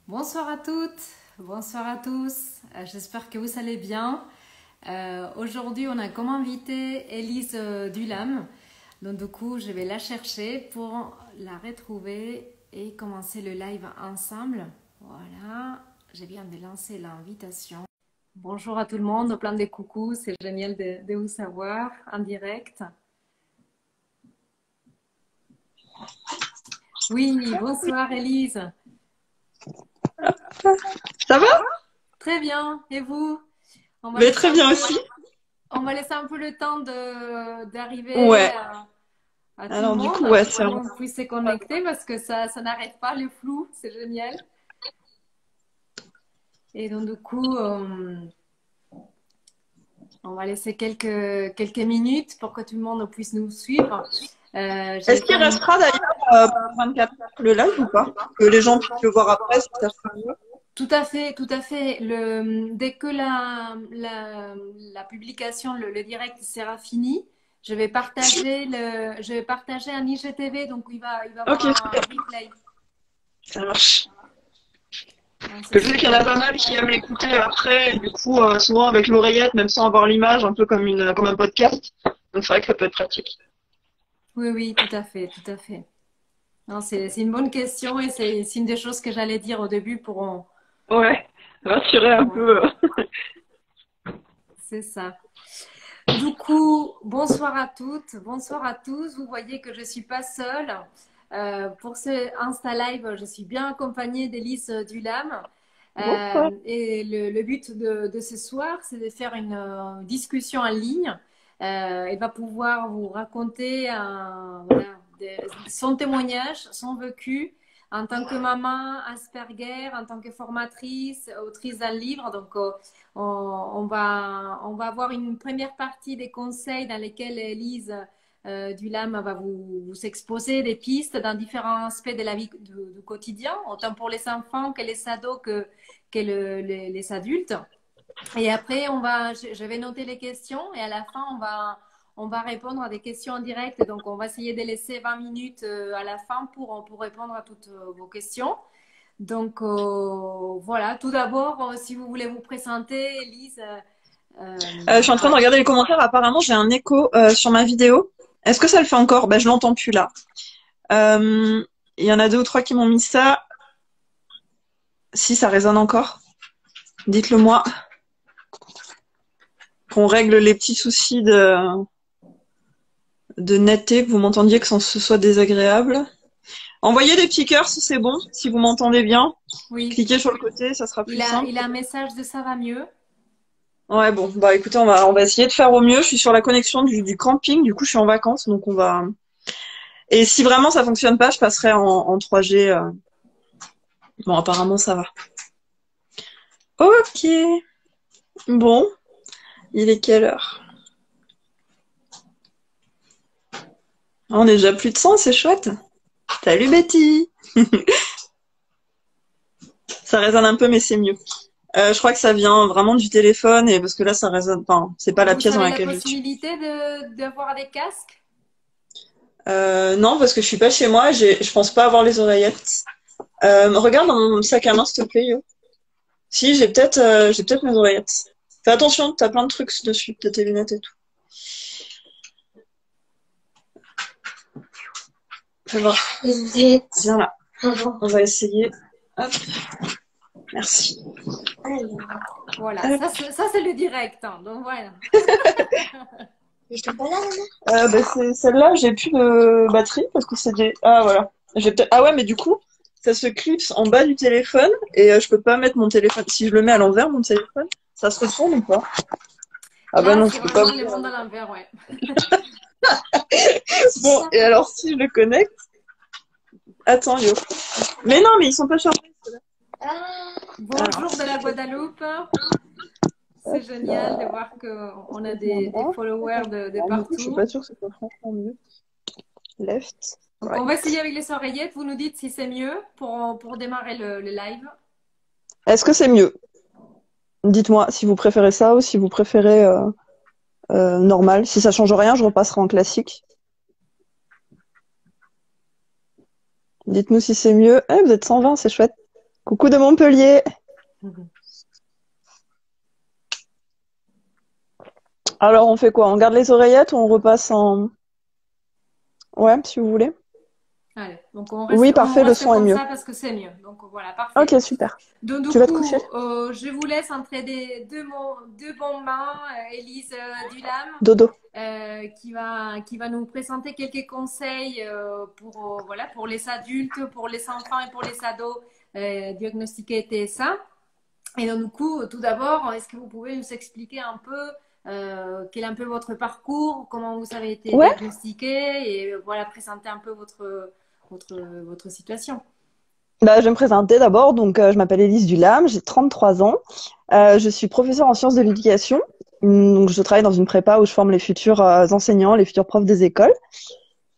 Bonsoir à toutes, bonsoir à tous. J'espère que vous allez bien. Aujourd'hui, on a comme invitée Élise Dulam. Donc du coup, je vais la chercher pour la retrouver et commencer le live ensemble. Voilà, je viens de lancer l'invitation. Bonjour à tout le monde, plein de coucou, c'est génial de vous savoir en direct. Oui, bonsoir Élise. Ça va? Très bien, et vous? On va Mais laisser très un bien peu, aussi. on va laisser un peu le temps d'arriver Ouais. à tout le Alors du monde coup, ouais, pour que c'est tout un... le monde puisse se connecter parce que ça n'arrête pas le flou, c'est génial. Et donc du coup, on va laisser quelques minutes pour que tout le monde puisse nous suivre. Je vais Est-ce qu'il faire une... restera d'ailleurs pour 24 heures le live ou pas? Que les gens puissent le voir après, si ça sera mieux. Tout à fait, tout à fait. Dès que la publication, le direct sera fini, je vais partager un IGTV, donc il va Ok, avoir un super. replay. Ça marche. Donc, c'est Que je sais qu'il y en a super. pas mal qui aiment l'écouter après, et du coup, souvent avec l'oreillette, même sans avoir l'image, un peu comme un podcast. Donc c'est vrai que ça peut être pratique. Oui, oui, tout à fait, tout à fait. Non, c'est une bonne question et c'est une des choses que j'allais dire au début Ouais, rassurer un ouais, peu. c'est ça. Du coup, bonsoir à toutes, bonsoir à tous. Vous voyez que je ne suis pas seule. Pour ce Insta Live, je suis bien accompagnée d'Élise Dulam. Bonsoir. Et le but de ce soir, c'est de faire une discussion en ligne. Elle va pouvoir vous raconter voilà, son témoignage, son vécu en tant que maman Asperger, en tant que formatrice, autrice d'un livre. Donc, on va avoir une première partie des conseils dans lesquels Elise Dulam va vous exposer des pistes dans différents aspects de la vie du quotidien, autant pour les enfants que les ados que les adultes. Et après, je vais noter les questions et à la fin, on va répondre à des questions en direct. Donc, on va essayer de laisser 20 minutes à la fin pour répondre à toutes vos questions. Donc, voilà. Tout d'abord, si vous voulez vous présenter, Elise. Je suis en train de regarder les commentaires. Apparemment, j'ai un écho sur ma vidéo. Est-ce que ça le fait encore? Je l'entends plus là. Il y en a deux ou trois qui m'ont mis ça. Si ça résonne encore, dites-le moi. Qu'on règle les petits soucis de netteté, que vous m'entendiez, que ce soit désagréable. Envoyez des petits cœurs si c'est bon, si vous m'entendez bien. Oui, Cliquez sur le côté, ça sera plus simple. il a un message de ça va mieux. Ouais, bon, écoutez, on va essayer de faire au mieux. Je suis sur la connexion du camping, du coup je suis en vacances, donc on va... Et si vraiment ça fonctionne pas, je passerai en 3G. Bon, apparemment ça va. Ok, bon, il est quelle heure? On est déjà plus de 100, c'est chouette. Salut Betty. Ça résonne un peu, mais c'est mieux. Je crois que ça vient vraiment du téléphone et parce que là, ça résonne. Enfin, c'est pas la Vous pièce dans avez la laquelle je suis. possibilité d'avoir des casques? Non, parce que je suis pas chez moi. Je pense pas avoir les oreillettes. Regarde dans mon sac à main, s'il te plaît. Yo. Si, j'ai peut-être mes oreillettes. Fais attention, t'as plein de trucs dessus, de tes lunettes et tout. Fais voir. Viens là. On va essayer. Hop. Merci. Voilà, Hop. ça c'est le direct, hein, donc voilà. C'est celle-là, j'ai plus de batterie parce que c'est des. Ah voilà. Ah ouais, mais du coup, ça se clipse en bas du téléphone et je peux pas mettre mon téléphone. Si je le mets à l'envers, mon téléphone, ça se retourne ou pas? Ah bah Là, non, c'est je peux pas. vraiment le monde à l'envers, ouais. Bon, et alors si je le connecte, attends, yo. Mais non, mais ils sont pas chargés. Bonjour de la Guadeloupe. C'est génial de voir qu'on a des followers de Alors, du coup, je suis partout. pas sûre que ce soit franchement mieux. Left, Donc, on right. va essayer avec les oreillettes. Vous nous dites si c'est mieux pour démarrer le live. Est-ce que c'est mieux? Dites-moi si vous préférez ça ou si vous préférez normal. Si ça change rien, je repasserai en classique. Dites-nous si c'est mieux. Eh, vous êtes 120, c'est chouette. Coucou de Montpellier. Alors, on fait quoi? On garde les oreillettes ou on repasse en... Ouais, si vous voulez. Allez, donc Oui, on parfait, le reste son est comme mieux. ça parce que c'est mieux. Donc voilà, parfait. Ok, super. Donc du Tu vas te coucher? coup, je vous laisse entre deux bonnes mains, Élise Dulam, Dodo. qui va nous présenter quelques conseils pour, voilà, pour les adultes, pour les enfants et pour les ados diagnostiqués TSA. Et donc, du coup, tout d'abord, est-ce que vous pouvez nous expliquer un peu quel est un peu votre parcours, comment vous avez été Ouais, diagnostiqué et voilà, présenter un peu votre situation. bah, je vais me présenter d'abord. Donc, je m'appelle Élise Dulam, j'ai 33 ans. Je suis professeure en sciences de l'éducation. Donc, je travaille dans une prépa où je forme les futurs enseignants, les futurs profs des écoles.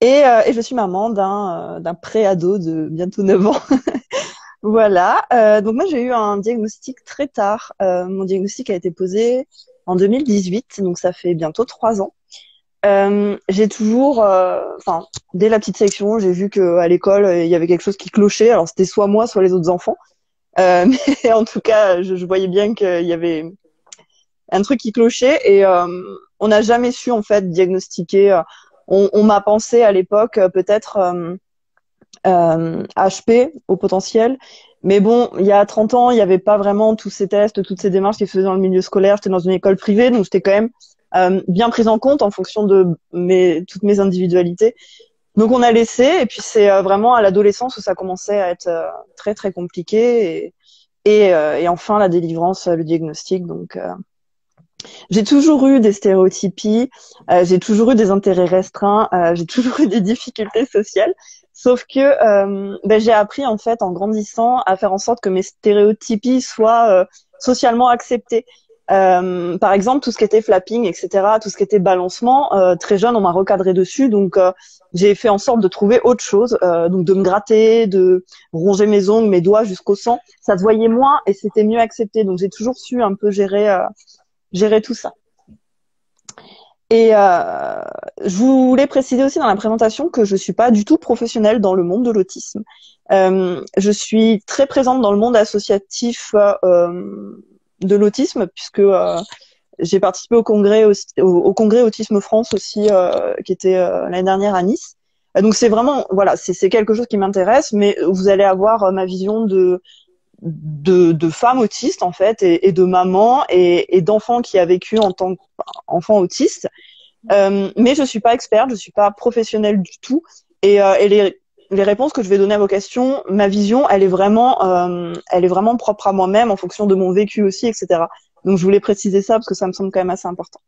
Et je suis maman d'un pré-ado de bientôt 9 ans. Voilà. Donc, moi, j'ai eu un diagnostic très tard. Mon diagnostic a été posé en 2018, donc ça fait bientôt 3 ans. J'ai toujours, enfin, dès la petite section, j'ai vu que à l'école, il y avait quelque chose qui clochait. Alors, c'était soit moi, soit les autres enfants. Mais en tout cas, je voyais bien qu'il y avait un truc qui clochait et on n'a jamais su en fait diagnostiquer. On m'a pensé à l'époque peut-être HP au potentiel. Mais bon, il y a 30 ans, il n'y avait pas vraiment tous ces tests, toutes ces démarches qui se faisaient dans le milieu scolaire. J'étais dans une école privée, donc j'étais quand même bien prise en compte en fonction de toutes mes individualités. Donc on a laissé, et puis c'est vraiment à l'adolescence où ça commençait à être très très compliqué, et enfin la délivrance, le diagnostic. Donc j'ai toujours eu des stéréotypies, j'ai toujours eu des intérêts restreints, j'ai toujours eu des difficultés sociales. Sauf que j'ai appris en fait en grandissant à faire en sorte que mes stéréotypies soient socialement acceptées. Par exemple, tout ce qui était flapping, etc., tout ce qui était balancement, très jeune, on m'a recadré dessus, donc j'ai fait en sorte de trouver autre chose, donc de me gratter, de ronger mes ongles, mes doigts jusqu'au sang. Ça se voyait moins et c'était mieux accepté. Donc j'ai toujours su un peu gérer tout ça. Et je voulais préciser aussi dans la présentation que je suis pas du tout professionnelle dans le monde de l'autisme. Je suis très présente dans le monde associatif de l'autisme, puisque j'ai participé au congrès, au congrès Autisme France aussi, qui était l'année dernière à Nice. Donc c'est vraiment, voilà, c'est quelque chose qui m'intéresse, mais vous allez avoir ma vision de femmes autistes en fait, et de mamans et d'enfants qui a vécu en tant qu'enfant autiste. Mais je suis pas experte, je suis pas professionnelle du tout, et les réponses que je vais donner à vos questions, ma vision, elle est vraiment propre à moi-même en fonction de mon vécu aussi, etc. Donc je voulais préciser ça parce que ça me semble quand même assez important.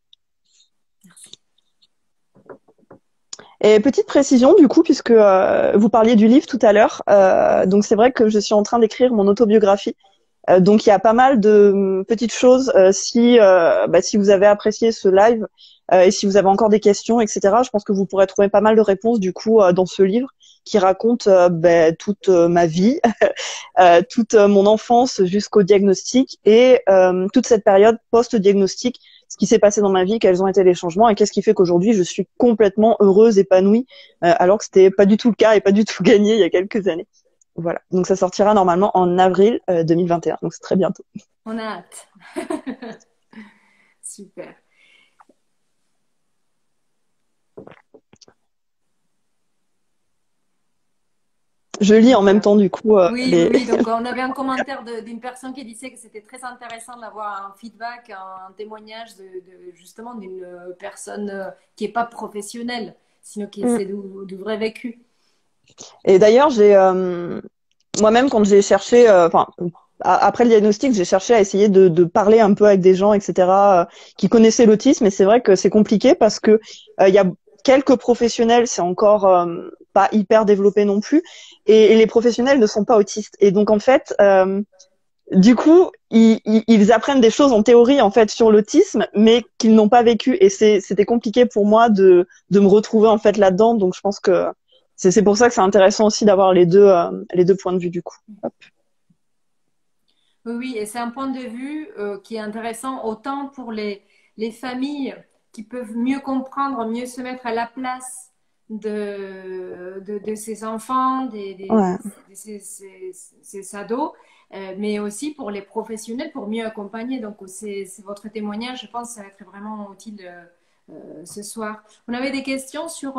Et petite précision du coup, puisque vous parliez du livre tout à l'heure, donc c'est vrai que je suis en train d'écrire mon autobiographie. Donc il y a pas mal de petites choses. Si vous avez apprécié ce live et si vous avez encore des questions, etc., je pense que vous pourrez trouver pas mal de réponses du coup dans ce livre qui raconte toute ma vie, toute mon enfance jusqu'au diagnostic et toute cette période post-diagnostic, ce qui s'est passé dans ma vie, quels ont été les changements et qu'est-ce qui fait qu'aujourd'hui je suis complètement heureuse, épanouie, alors que c'était pas du tout le cas et pas du tout gagné il y a quelques années. Voilà, donc ça sortira normalement en avril 2021, donc c'est très bientôt. On a hâte. Super. Je lis en Donc, même temps du coup oui, oui, les... oui. Donc, on avait un commentaire d'une personne qui disait que c'était très intéressant d'avoir un feedback, un témoignage justement d'une personne qui n'est pas professionnelle, sinon qui Mm. essaie du vrai vécu. Et d'ailleurs, j'ai moi-même quand j'ai cherché, après le diagnostic, j'ai cherché à essayer de parler un peu avec des gens, etc., qui connaissaient l'autisme. Et c'est vrai que c'est compliqué parce que il y a quelques professionnels, c'est encore pas hyper développé non plus, et les professionnels ne sont pas autistes. Et donc en fait, du coup, ils apprennent des choses en théorie en fait sur l'autisme, mais qu'ils n'ont pas vécu. Et c'était compliqué pour moi de me retrouver en fait là-dedans. Donc je pense que c'est pour ça que c'est intéressant aussi d'avoir les deux points de vue du coup. Hop. Oui, oui, et c'est un point de vue qui est intéressant autant pour les familles qui peuvent mieux comprendre, mieux se mettre à la place de ces enfants, Ouais. de ces ados, mais aussi pour les professionnels, pour mieux accompagner. Donc, c'est votre témoignage, je pense, ça va être vraiment utile ce soir. On avait des questions sur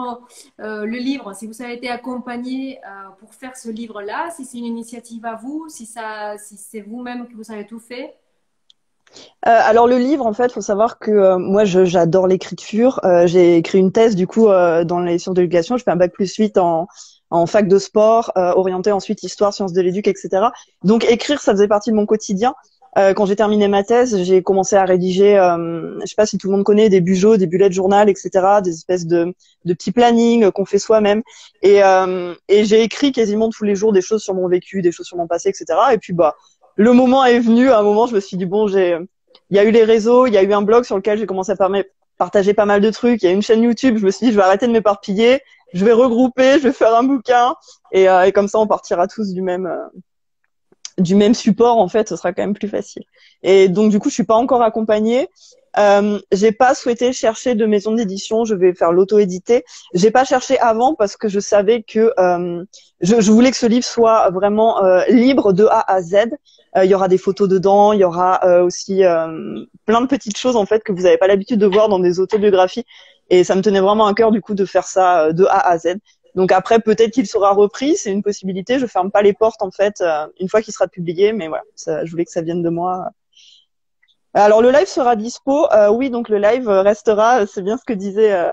le livre, si vous avez été accompagné pour faire ce livre-là, si c'est une initiative à vous, si c'est vous-même que vous avez tout fait. Alors le livre, en fait, faut savoir que moi, j'adore l'écriture. J'ai écrit une thèse, du coup, dans les sciences de l'éducation. Je fais un bac+8 en fac de sport, orienté ensuite histoire, sciences de l'éduc, etc. Donc écrire, ça faisait partie de mon quotidien. Quand j'ai terminé ma thèse, j'ai commencé à rédiger, je sais pas si tout le monde connaît, des bugeos, des bullet journal, etc., des espèces de petits plannings qu'on fait soi-même. Et j'ai écrit quasiment tous les jours des choses sur mon vécu, des choses sur mon passé, etc. Et puis bah, le moment est venu. À un moment, je me suis dit bon, il y a eu les réseaux, il y a eu un blog sur lequel j'ai commencé à partager pas mal de trucs. Il y a une chaîne YouTube. Je me suis dit, je vais arrêter de m'éparpiller. Je vais regrouper, je vais faire un bouquin. Et comme ça, on partira tous du même support. En fait, ce sera quand même plus facile. Et donc, du coup, je suis pas encore accompagnée. J'ai pas souhaité chercher de maison d'édition. Je vais faire l'auto-éditer. J'ai pas cherché avant parce que je savais que je voulais que ce livre soit vraiment libre de A à Z. Il y aura des photos dedans, il y aura aussi plein de petites choses en fait que vous n'avez pas l'habitude de voir dans des autobiographies. Et ça me tenait vraiment à cœur du coup de faire ça de A à Z. Donc après peut-être qu'il sera repris, c'est une possibilité. Je ferme pas les portes en fait une fois qu'il sera publié, mais voilà, je voulais que ça vienne de moi. Alors le live sera dispo. Oui, donc le live restera. C'est bien ce que disait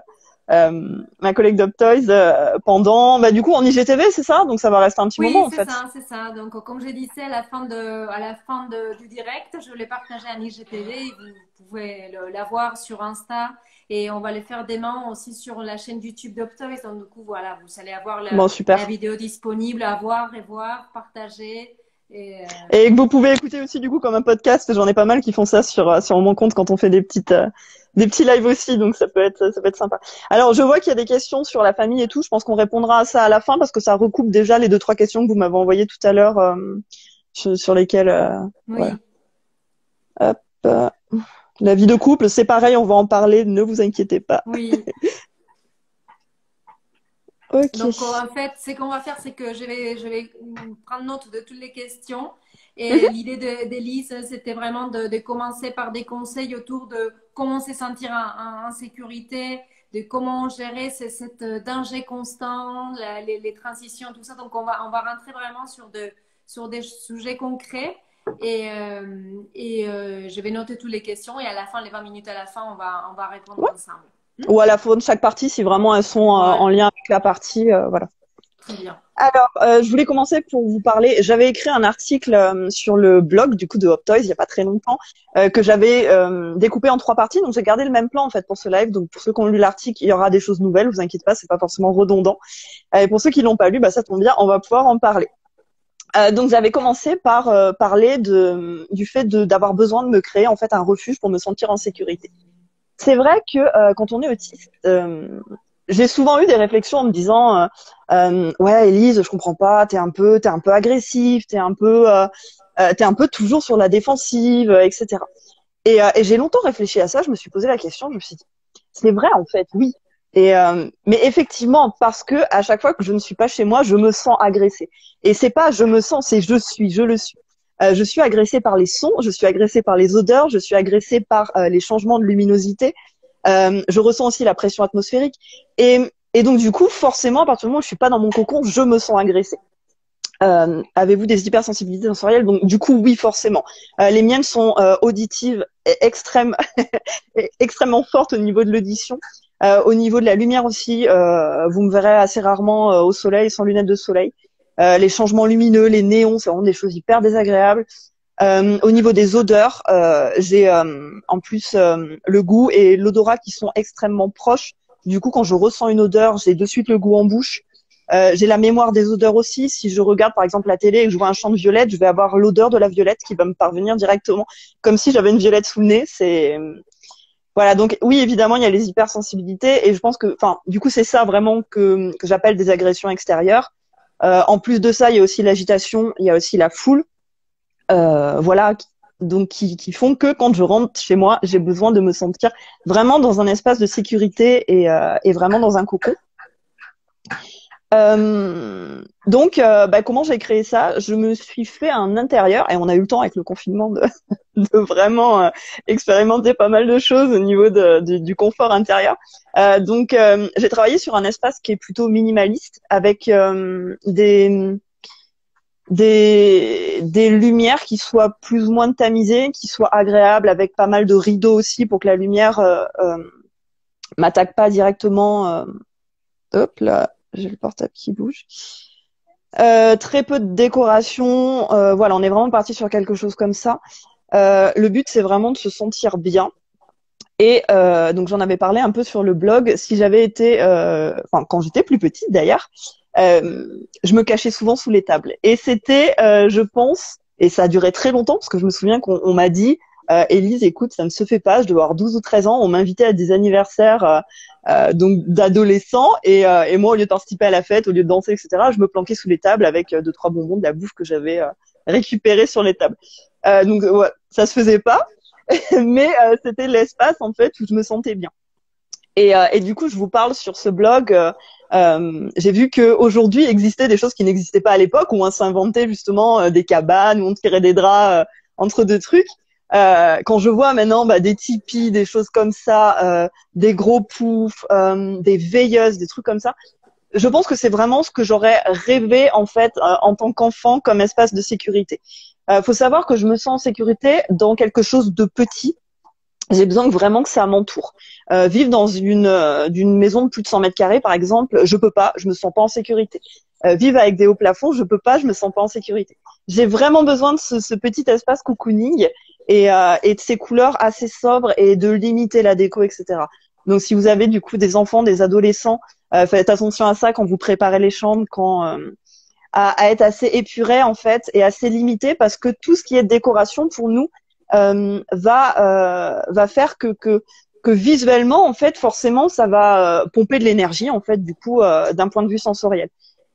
ma collègue d'Uptoys pendant. Bah du coup en IGTV, c'est ça. Donc ça va rester un petit moment Oui, en c'est fait. ça, c'est ça. Donc, comme je disais à la fin du direct, je l'ai partagé en IGTV. Vous pouvez la voir sur Insta et on va le faire demain aussi sur la chaîne YouTube d'Optoys. Donc, du coup, voilà, vous allez avoir Bon la super. vidéo disponible à voir, revoir, partager. Et, Et que vous pouvez écouter aussi du coup comme un podcast. J'en ai pas mal qui font ça sur mon compte quand on fait des petits lives aussi, donc ça peut être sympa. Alors je vois qu'il y a des questions sur la famille et tout. Je pense qu'on répondra à ça à la fin parce que ça recoupe déjà les 2-3 questions que vous m'avez envoyées tout à l'heure sur lesquelles voilà. oui, Hop, la vie de couple, c'est pareil, on va en parler. Ne vous inquiétez pas. oui. Ok. Donc, en fait, ce qu'on va faire, c'est que je vais prendre note de toutes les questions. Et Mhm. l'idée d'Élise, c'était vraiment de commencer par des conseils autour de comment se sentir en sécurité, de comment gérer cette danger constant, les transitions, tout ça. Donc, on va rentrer vraiment sur des sujets concrets. Je vais noter toutes les questions et à la fin, les 20 minutes à la fin, on va répondre Ouais. ensemble. Ou à la fin de chaque partie, si vraiment elles sont en Voilà, lien avec la partie, voilà. très bien. Alors, je voulais commencer pour vous parler. J'avais écrit un article sur le blog du coup de Hop Toys il y a pas très longtemps que j'avais découpé en 3 parties. Donc j'ai gardé le même plan en fait pour ce live. Donc pour ceux qui ont lu l'article, il y aura des choses nouvelles. Vous inquiétez pas, c'est pas forcément redondant. Et pour ceux qui l'ont pas lu, bah ça tombe bien, on va pouvoir en parler. Donc j'avais commencé par parler du fait d'avoir besoin de me créer en fait un refuge pour me sentir en sécurité. C'est vrai que quand on est autiste, j'ai souvent eu des réflexions en me disant ouais Élise, je comprends pas, t'es un peu agressif, t'es un peu toujours sur la défensive, etc. Et j'ai longtemps réfléchi à ça, je me suis posé la question, je me suis dit c'est vrai en fait, oui. Mais effectivement, parce que à chaque fois que je ne suis pas chez moi, je me sens agressée. Et c'est pas je me sens, c'est je le suis. Je suis agressée par les sons, je suis agressée par les odeurs, je suis agressée par les changements de luminosité. Je ressens aussi la pression atmosphérique. Et donc du coup, forcément, à partir du moment où je suis pas dans mon cocon, je me sens agressée. Avez-vous des hypersensibilités sensorielles? Donc du coup, oui, forcément. Les miennes sont auditives et extrêmement fortes au niveau de l'audition. Au niveau de la lumière aussi, vous me verrez assez rarement au soleil, sans lunettes de soleil. Les changements lumineux, les néons, c'est vraiment des choses hyper désagréables. Au niveau des odeurs, j'ai en plus le goût et l'odorat qui sont extrêmement proches. Du coup, quand je ressens une odeur, j'ai de suite le goût en bouche. J'ai la mémoire des odeurs aussi. Si je regarde par exemple la télé et que je vois un champ de violette, je vais avoir l'odeur de la violette qui va me parvenir directement, comme si j'avais une violette sous le nez. C'est voilà. Donc oui, évidemment, il y a les hypersensibilités et je pense que, enfin, du coup, c'est ça vraiment que j'appelle des agressions extérieures. En plus de ça, il y a aussi l'agitation, il y a aussi la foule. Voilà, donc qui font que quand je rentre chez moi, j'ai besoin de me sentir vraiment dans un espace de sécurité et vraiment dans un cocon. Comment j'ai créé ça? Je me suis fait un intérieur et on a eu le temps avec le confinement de, de vraiment expérimenter pas mal de choses au niveau du confort intérieur. J'ai travaillé sur un espace qui est plutôt minimaliste avec des lumières qui soient plus ou moins tamisées, qui soient agréables, avec pas mal de rideaux aussi pour que la lumière m'attaque pas directement. Hop là, j'ai le portable qui bouge. Très peu de décoration. Voilà, on est vraiment parti sur quelque chose comme ça. Le but, c'est vraiment de se sentir bien. Et donc, j'en avais parlé un peu sur le blog. Si j'avais été, enfin, quand j'étais plus petite d'ailleurs, je me cachais souvent sous les tables. Et c'était, je pense, et ça a duré très longtemps, parce que je me souviens qu'on m'a dit, Élise, écoute, ça ne se fait pas, je dois avoir 12 ou 13 ans, on m'invitait à des anniversaires donc d'adolescents, et moi, au lieu de participer à la fête, au lieu de danser, etc., je me planquais sous les tables avec deux, trois bonbons, de la bouffe que j'avais récupérée sur les tables. Ouais, ça se faisait pas, mais c'était l'espace, en fait, où je me sentais bien. Et du coup, je vous parle sur ce blog. J'ai vu qu'aujourd'hui existaient des choses qui n'existaient pas à l'époque, où on s'inventait justement des cabanes, où on tirait des draps entre deux trucs. Quand je vois maintenant des tipis, des choses comme ça, des gros poufs, des veilleuses, des trucs comme ça, je pense que c'est vraiment ce que j'aurais rêvé en fait en tant qu'enfant comme espace de sécurité. Faut savoir que je me sens en sécurité dans quelque chose de petit. J'ai besoin vraiment que ça m'entoure. Vivre dans d'une maison de plus de 100 mètres carrés, par exemple, je peux pas, je me sens pas en sécurité. Vivre avec des hauts plafonds, je peux pas, je me sens pas en sécurité. J'ai vraiment besoin de ce petit espace cocooning et de ces couleurs assez sobres et de limiter la déco, etc. Donc, si vous avez du coup des enfants, des adolescents, faites attention à ça quand vous préparez les chambres, à être assez épuré en fait et assez limité, parce que tout ce qui est décoration pour nous va faire que visuellement en fait forcément ça va pomper de l'énergie en fait du coup d'un point de vue sensoriel.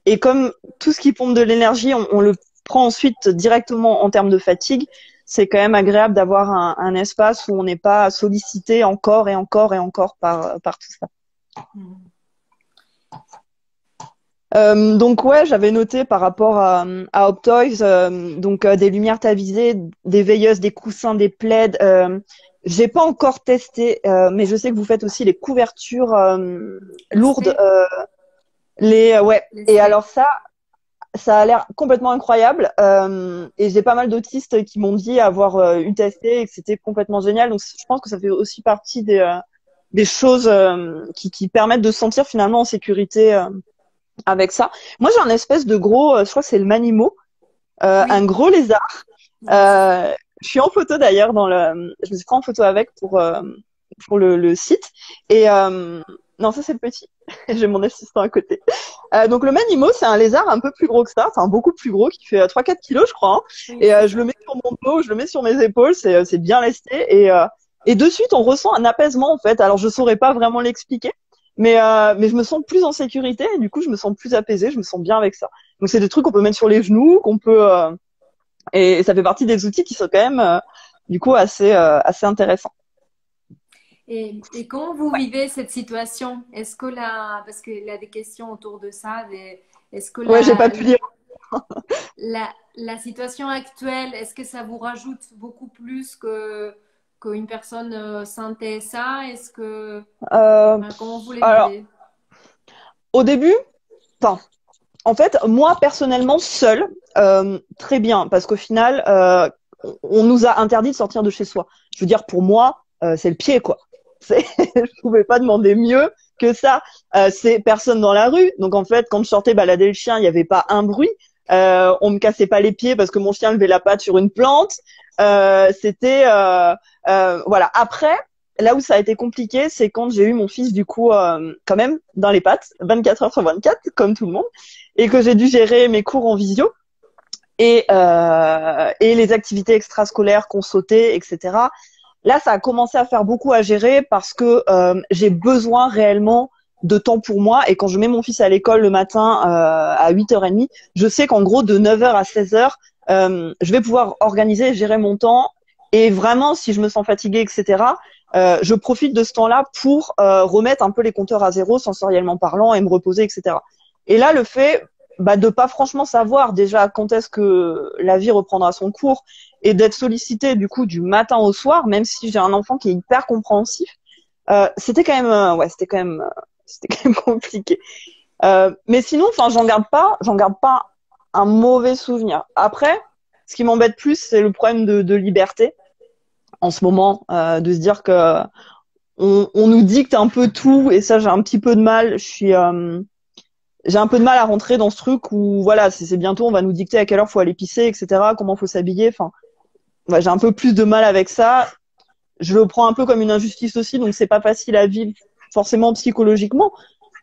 Et comme tout ce qui pompe de l'énergie, on le prend ensuite directement en termes de fatigue. C'est quand même agréable d'avoir un espace où on n'est pas sollicité encore et encore et encore par tout ça. Donc ouais, j'avais noté par rapport à Optoys, des lumières tavisées, des veilleuses, des coussins, des plaids. J'ai pas encore testé, mais je sais que vous faites aussi les couvertures lourdes, ouais. Et alors ça a l'air complètement incroyable. Et j'ai pas mal d'autistes qui m'ont dit avoir eu testé et que c'était complètement génial. Donc je pense que ça fait aussi partie des choses qui permettent de se sentir finalement en sécurité. Avec ça. Moi, j'ai un espèce de gros, je crois que c'est le Manimo, oui. Un gros lézard. Je suis en photo d'ailleurs je me suis pris en photo avec pour le site. Et non, ça c'est le petit. J'ai mon assistant à côté. Donc le Manimo, c'est un lézard un peu plus gros que ça, enfin beaucoup plus gros, qui fait 3-4 kilos, je crois. Hein. Oui, et je le mets sur mon dos, je le mets sur mes épaules, c'est bien lesté. Et de suite, on ressent un apaisement en fait. Alors je saurais pas vraiment l'expliquer. Mais je me sens plus en sécurité et du coup je me sens plus apaisée, je me sens bien avec ça. Donc c'est des trucs qu'on peut mettre sur les genoux, qu'on peut et ça fait partie des outils qui sont quand même du coup assez intéressants. Et comment vous vivez cette situation? Est-ce que parce qu'il y a des questions autour de ça, est-ce que ouais, j'ai pas pu lire. la situation actuelle, est-ce que ça vous rajoute beaucoup plus qu'une personne sentait ça? Est-ce que comment vous le vivez? Au début, en fait, moi personnellement seule, très bien, parce qu'au final, on nous a interdit de sortir de chez soi. Je veux dire, pour moi, c'est le pied, quoi. Je pouvais pas demander mieux que ça. C'est personne dans la rue, donc en fait, quand je sortais balader le chien, il n'y avait pas un bruit. On me cassait pas les pieds parce que mon chien levait la patte sur une plante. C'était voilà. Après, là où ça a été compliqué, c'est quand j'ai eu mon fils du coup quand même dans les pattes, 24 heures sur 24, comme tout le monde, et que j'ai dû gérer mes cours en visio et les activités extrascolaires qu'on sautait, etc. Là, ça a commencé à faire beaucoup à gérer parce que j'ai besoin réellement de temps pour moi. Et quand je mets mon fils à l'école le matin à 8h30, je sais qu'en gros, de 9h à 16h, je vais pouvoir organiser et gérer mon temps. Et vraiment, si je me sens fatiguée, etc., je profite de ce temps-là pour remettre un peu les compteurs à zéro, sensoriellement parlant, et me reposer, etc. Et là, le fait de pas franchement savoir déjà quand est-ce que la vie reprendra son cours et d'être sollicité du coup du matin au soir, même si j'ai un enfant qui est hyper compréhensif, c'était quand même, c'était quand même compliqué. Mais sinon, enfin, j'en garde pas un mauvais souvenir. Après, ce qui m'embête plus, c'est le problème de liberté en ce moment, de se dire que on nous dicte un peu tout, et ça, j'ai un petit peu de mal. J'ai un peu de mal à rentrer dans ce truc où, voilà, c'est bientôt, on va nous dicter à quelle heure faut aller pisser, etc., comment faut s'habiller. Enfin, ouais, j'ai un peu plus de mal avec ça. Je le prends un peu comme une injustice aussi, donc c'est pas facile à vivre forcément psychologiquement.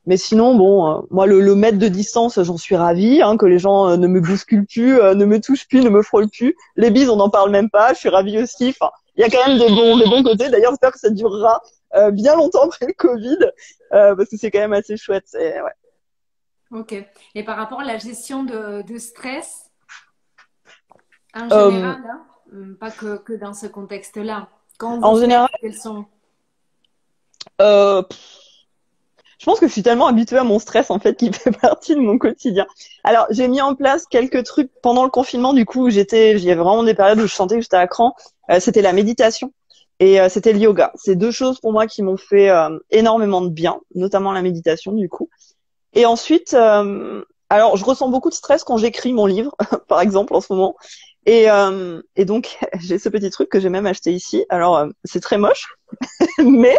Mais sinon, bon, moi, le mètre de distance, j'en suis ravie, hein, que les gens ne me bousculent plus, ne me touchent plus, ne me frôlent plus. Les bises, on n'en parle même pas. Je suis ravie aussi. Enfin, il y a quand même des bons côtés. D'ailleurs, j'espère que ça durera bien longtemps après le Covid, parce que c'est quand même assez chouette. Ouais. Ok. Et par rapport à la gestion de stress, en Euh, général, hein, pas que dans ce contexte-là, quand vous En faites, général, quels sont... euh, je pense que je suis tellement habituée à mon stress, en fait, qu'il fait partie de mon quotidien. Alors, j'ai mis en place quelques trucs pendant le confinement, du coup, il y avait vraiment des périodes où je sentais que j'étais à cran. C'était la méditation et c'était le yoga. C'est deux choses pour moi qui m'ont fait énormément de bien, notamment la méditation, du coup. Et ensuite, alors, je ressens beaucoup de stress quand j'écris mon livre, par exemple, en ce moment. Et donc, j'ai ce petit truc que j'ai même acheté ici. Alors, c'est très moche, mais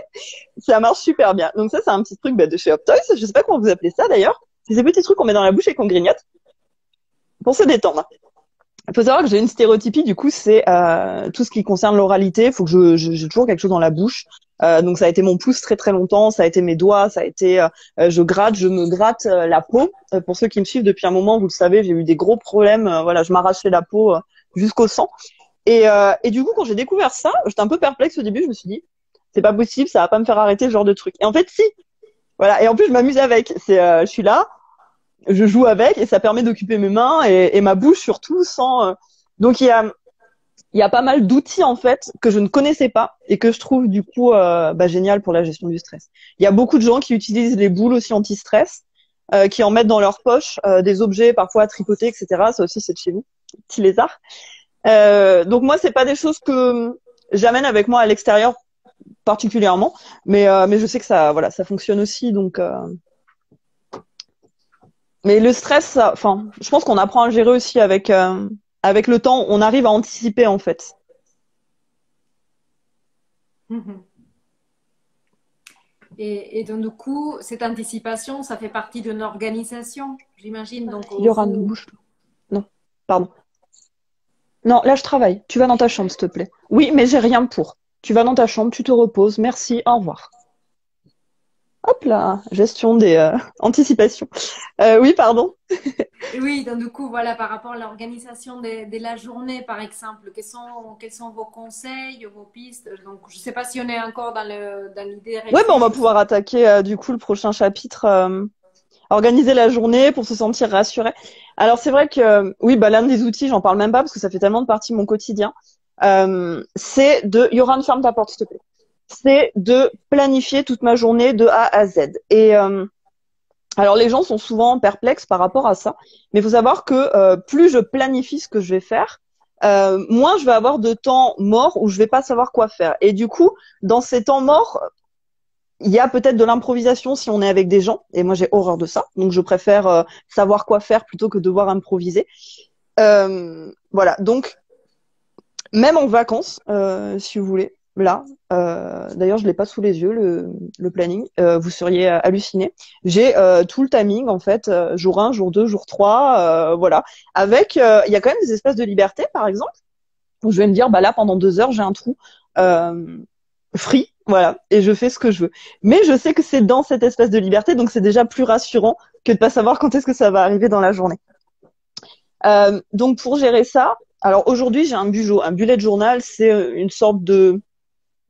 ça marche super bien. Donc ça, c'est un petit truc de chez Hop Toys. Je sais pas comment vous appelez ça d'ailleurs. C'est ces petits trucs qu'on met dans la bouche et qu'on grignote pour se détendre. Il faut savoir que j'ai une stéréotypie, du coup, c'est tout ce qui concerne l'oralité. Il faut que j'ai toujours quelque chose dans la bouche. Donc ça a été mon pouce très très longtemps, ça a été mes doigts, ça a été je me gratte la peau. Pour ceux qui me suivent depuis un moment, vous le savez, j'ai eu des gros problèmes. Voilà, je m'arrachais la peau jusqu'au sang. Et du coup, quand j'ai découvert ça, j'étais un peu perplexe au début. Je me suis dit, c'est pas possible, ça va pas me faire arrêter ce genre de truc. Et en fait, si. Voilà. Et en plus, je m'amuse avec. Je suis là, je joue avec, et ça permet d'occuper mes mains et ma bouche surtout sans. Donc il y a pas mal d'outils en fait que je ne connaissais pas et que je trouve du coup génial pour la gestion du stress. Il y a beaucoup de gens qui utilisent les boules aussi anti-stress, qui en mettent dans leur poche des objets parfois à tripoter, etc. Ça aussi, c'est de chez vous, petit lézard. Donc moi, c'est pas des choses que j'amène avec moi à l'extérieur particulièrement, mais je sais que ça, voilà, ça fonctionne aussi. Donc, mais le stress, enfin, je pense qu'on apprend à le gérer aussi avec le temps. On arrive à anticiper en fait. Mhm. Et donc, du coup, cette anticipation, ça fait partie d'une organisation, j'imagine. Donc, Yoran, vous... bouge. Non, pardon. Non, là je travaille. Tu vas dans ta chambre, s'il te plaît. Oui, mais j'ai rien pour. Tu vas dans ta chambre, tu te reposes. Merci, au revoir. Hop là, gestion des anticipations. Oui, pardon. Oui, donc du coup, voilà, par rapport à l'organisation de la journée, par exemple, quels sont vos conseils, vos pistes? Donc, je ne sais pas si on est encore dans l'idée Ouais, on va restée juste. pouvoir attaquer du coup le prochain chapitre. Organiser la journée pour se sentir rassuré. Alors c'est vrai que oui, l'un des outils, j'en parle même pas parce que ça fait tellement de partie de mon quotidien. C'est de Yoran, ferme ta porte, s'il te plaît. C'est de planifier toute ma journée de A à Z. Et alors les gens sont souvent perplexes par rapport à ça, mais il faut savoir que plus je planifie ce que je vais faire, moins je vais avoir de temps mort où je vais pas savoir quoi faire. Et du coup, dans ces temps morts, il y a peut-être de l'improvisation si on est avec des gens, et moi j'ai horreur de ça, donc je préfère savoir quoi faire plutôt que devoir improviser. Voilà, donc même en vacances, si vous voulez, là, d'ailleurs je l'ai pas sous les yeux le planning, vous seriez hallucinés. J'ai tout le timing en fait, jour 1, jour 2, jour 3, voilà. Avec, il y a quand même des espaces de liberté, par exemple, où je vais me dire, là pendant 2 heures j'ai un trou. Free, voilà, et je fais ce que je veux. Mais je sais que c'est dans cet espace de liberté, donc c'est déjà plus rassurant que de pas savoir quand est-ce que ça va arriver dans la journée. Donc pour gérer ça, alors aujourd'hui j'ai un bujo, un bullet journal, c'est une sorte de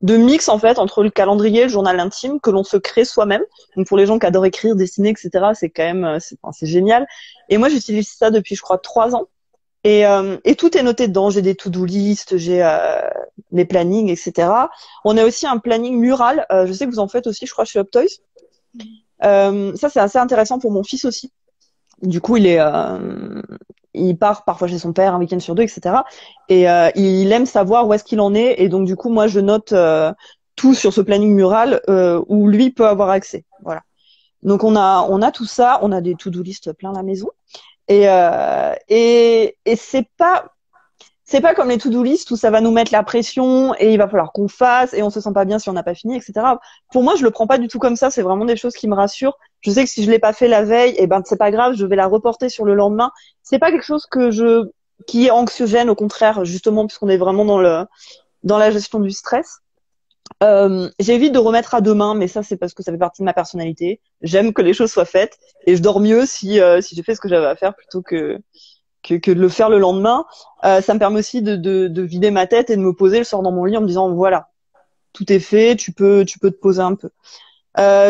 mix en fait entre le calendrier et le journal intime que l'on se crée soi-même. Donc pour les gens qui adorent écrire, dessiner, etc., c'est quand même c'est génial. Et moi j'utilise ça depuis je crois 3 ans. Et tout est noté dedans. J'ai des to-do list, j'ai mes plannings, etc. On a aussi un planning mural. Je sais que vous en faites aussi, je crois, chez Hop Toys. Ça, c'est assez intéressant pour mon fils aussi. Du coup, il part parfois chez son père un week-end sur deux, etc. Et il aime savoir où est-ce qu'il en est. Et donc, du coup, moi, je note tout sur ce planning mural où lui peut avoir accès. Voilà. Donc, on a tout ça. On a des to-do list plein la maison. Et c'est pas comme les to-do list où ça va nous mettre la pression et il va falloir qu'on fasse et on se sent pas bien si on n'a pas fini, etc. Pour moi, je le prends pas du tout comme ça. C'est vraiment des choses qui me rassurent. Je sais que si je l'ai pas fait la veille, eh ben c'est pas grave, je vais la reporter sur le lendemain. C'est pas quelque chose qui est anxiogène, au contraire, justement puisqu'on est vraiment dans la gestion du stress. J'évite de remettre à demain, mais ça c'est parce que ça fait partie de ma personnalité. J'aime que les choses soient faites et je dors mieux si j'ai fait ce que j'avais à faire plutôt que de le faire le lendemain. Ça me permet aussi de vider ma tête et de me poser le soir dans mon lit en me disant voilà, tout est fait, tu peux te poser un peu.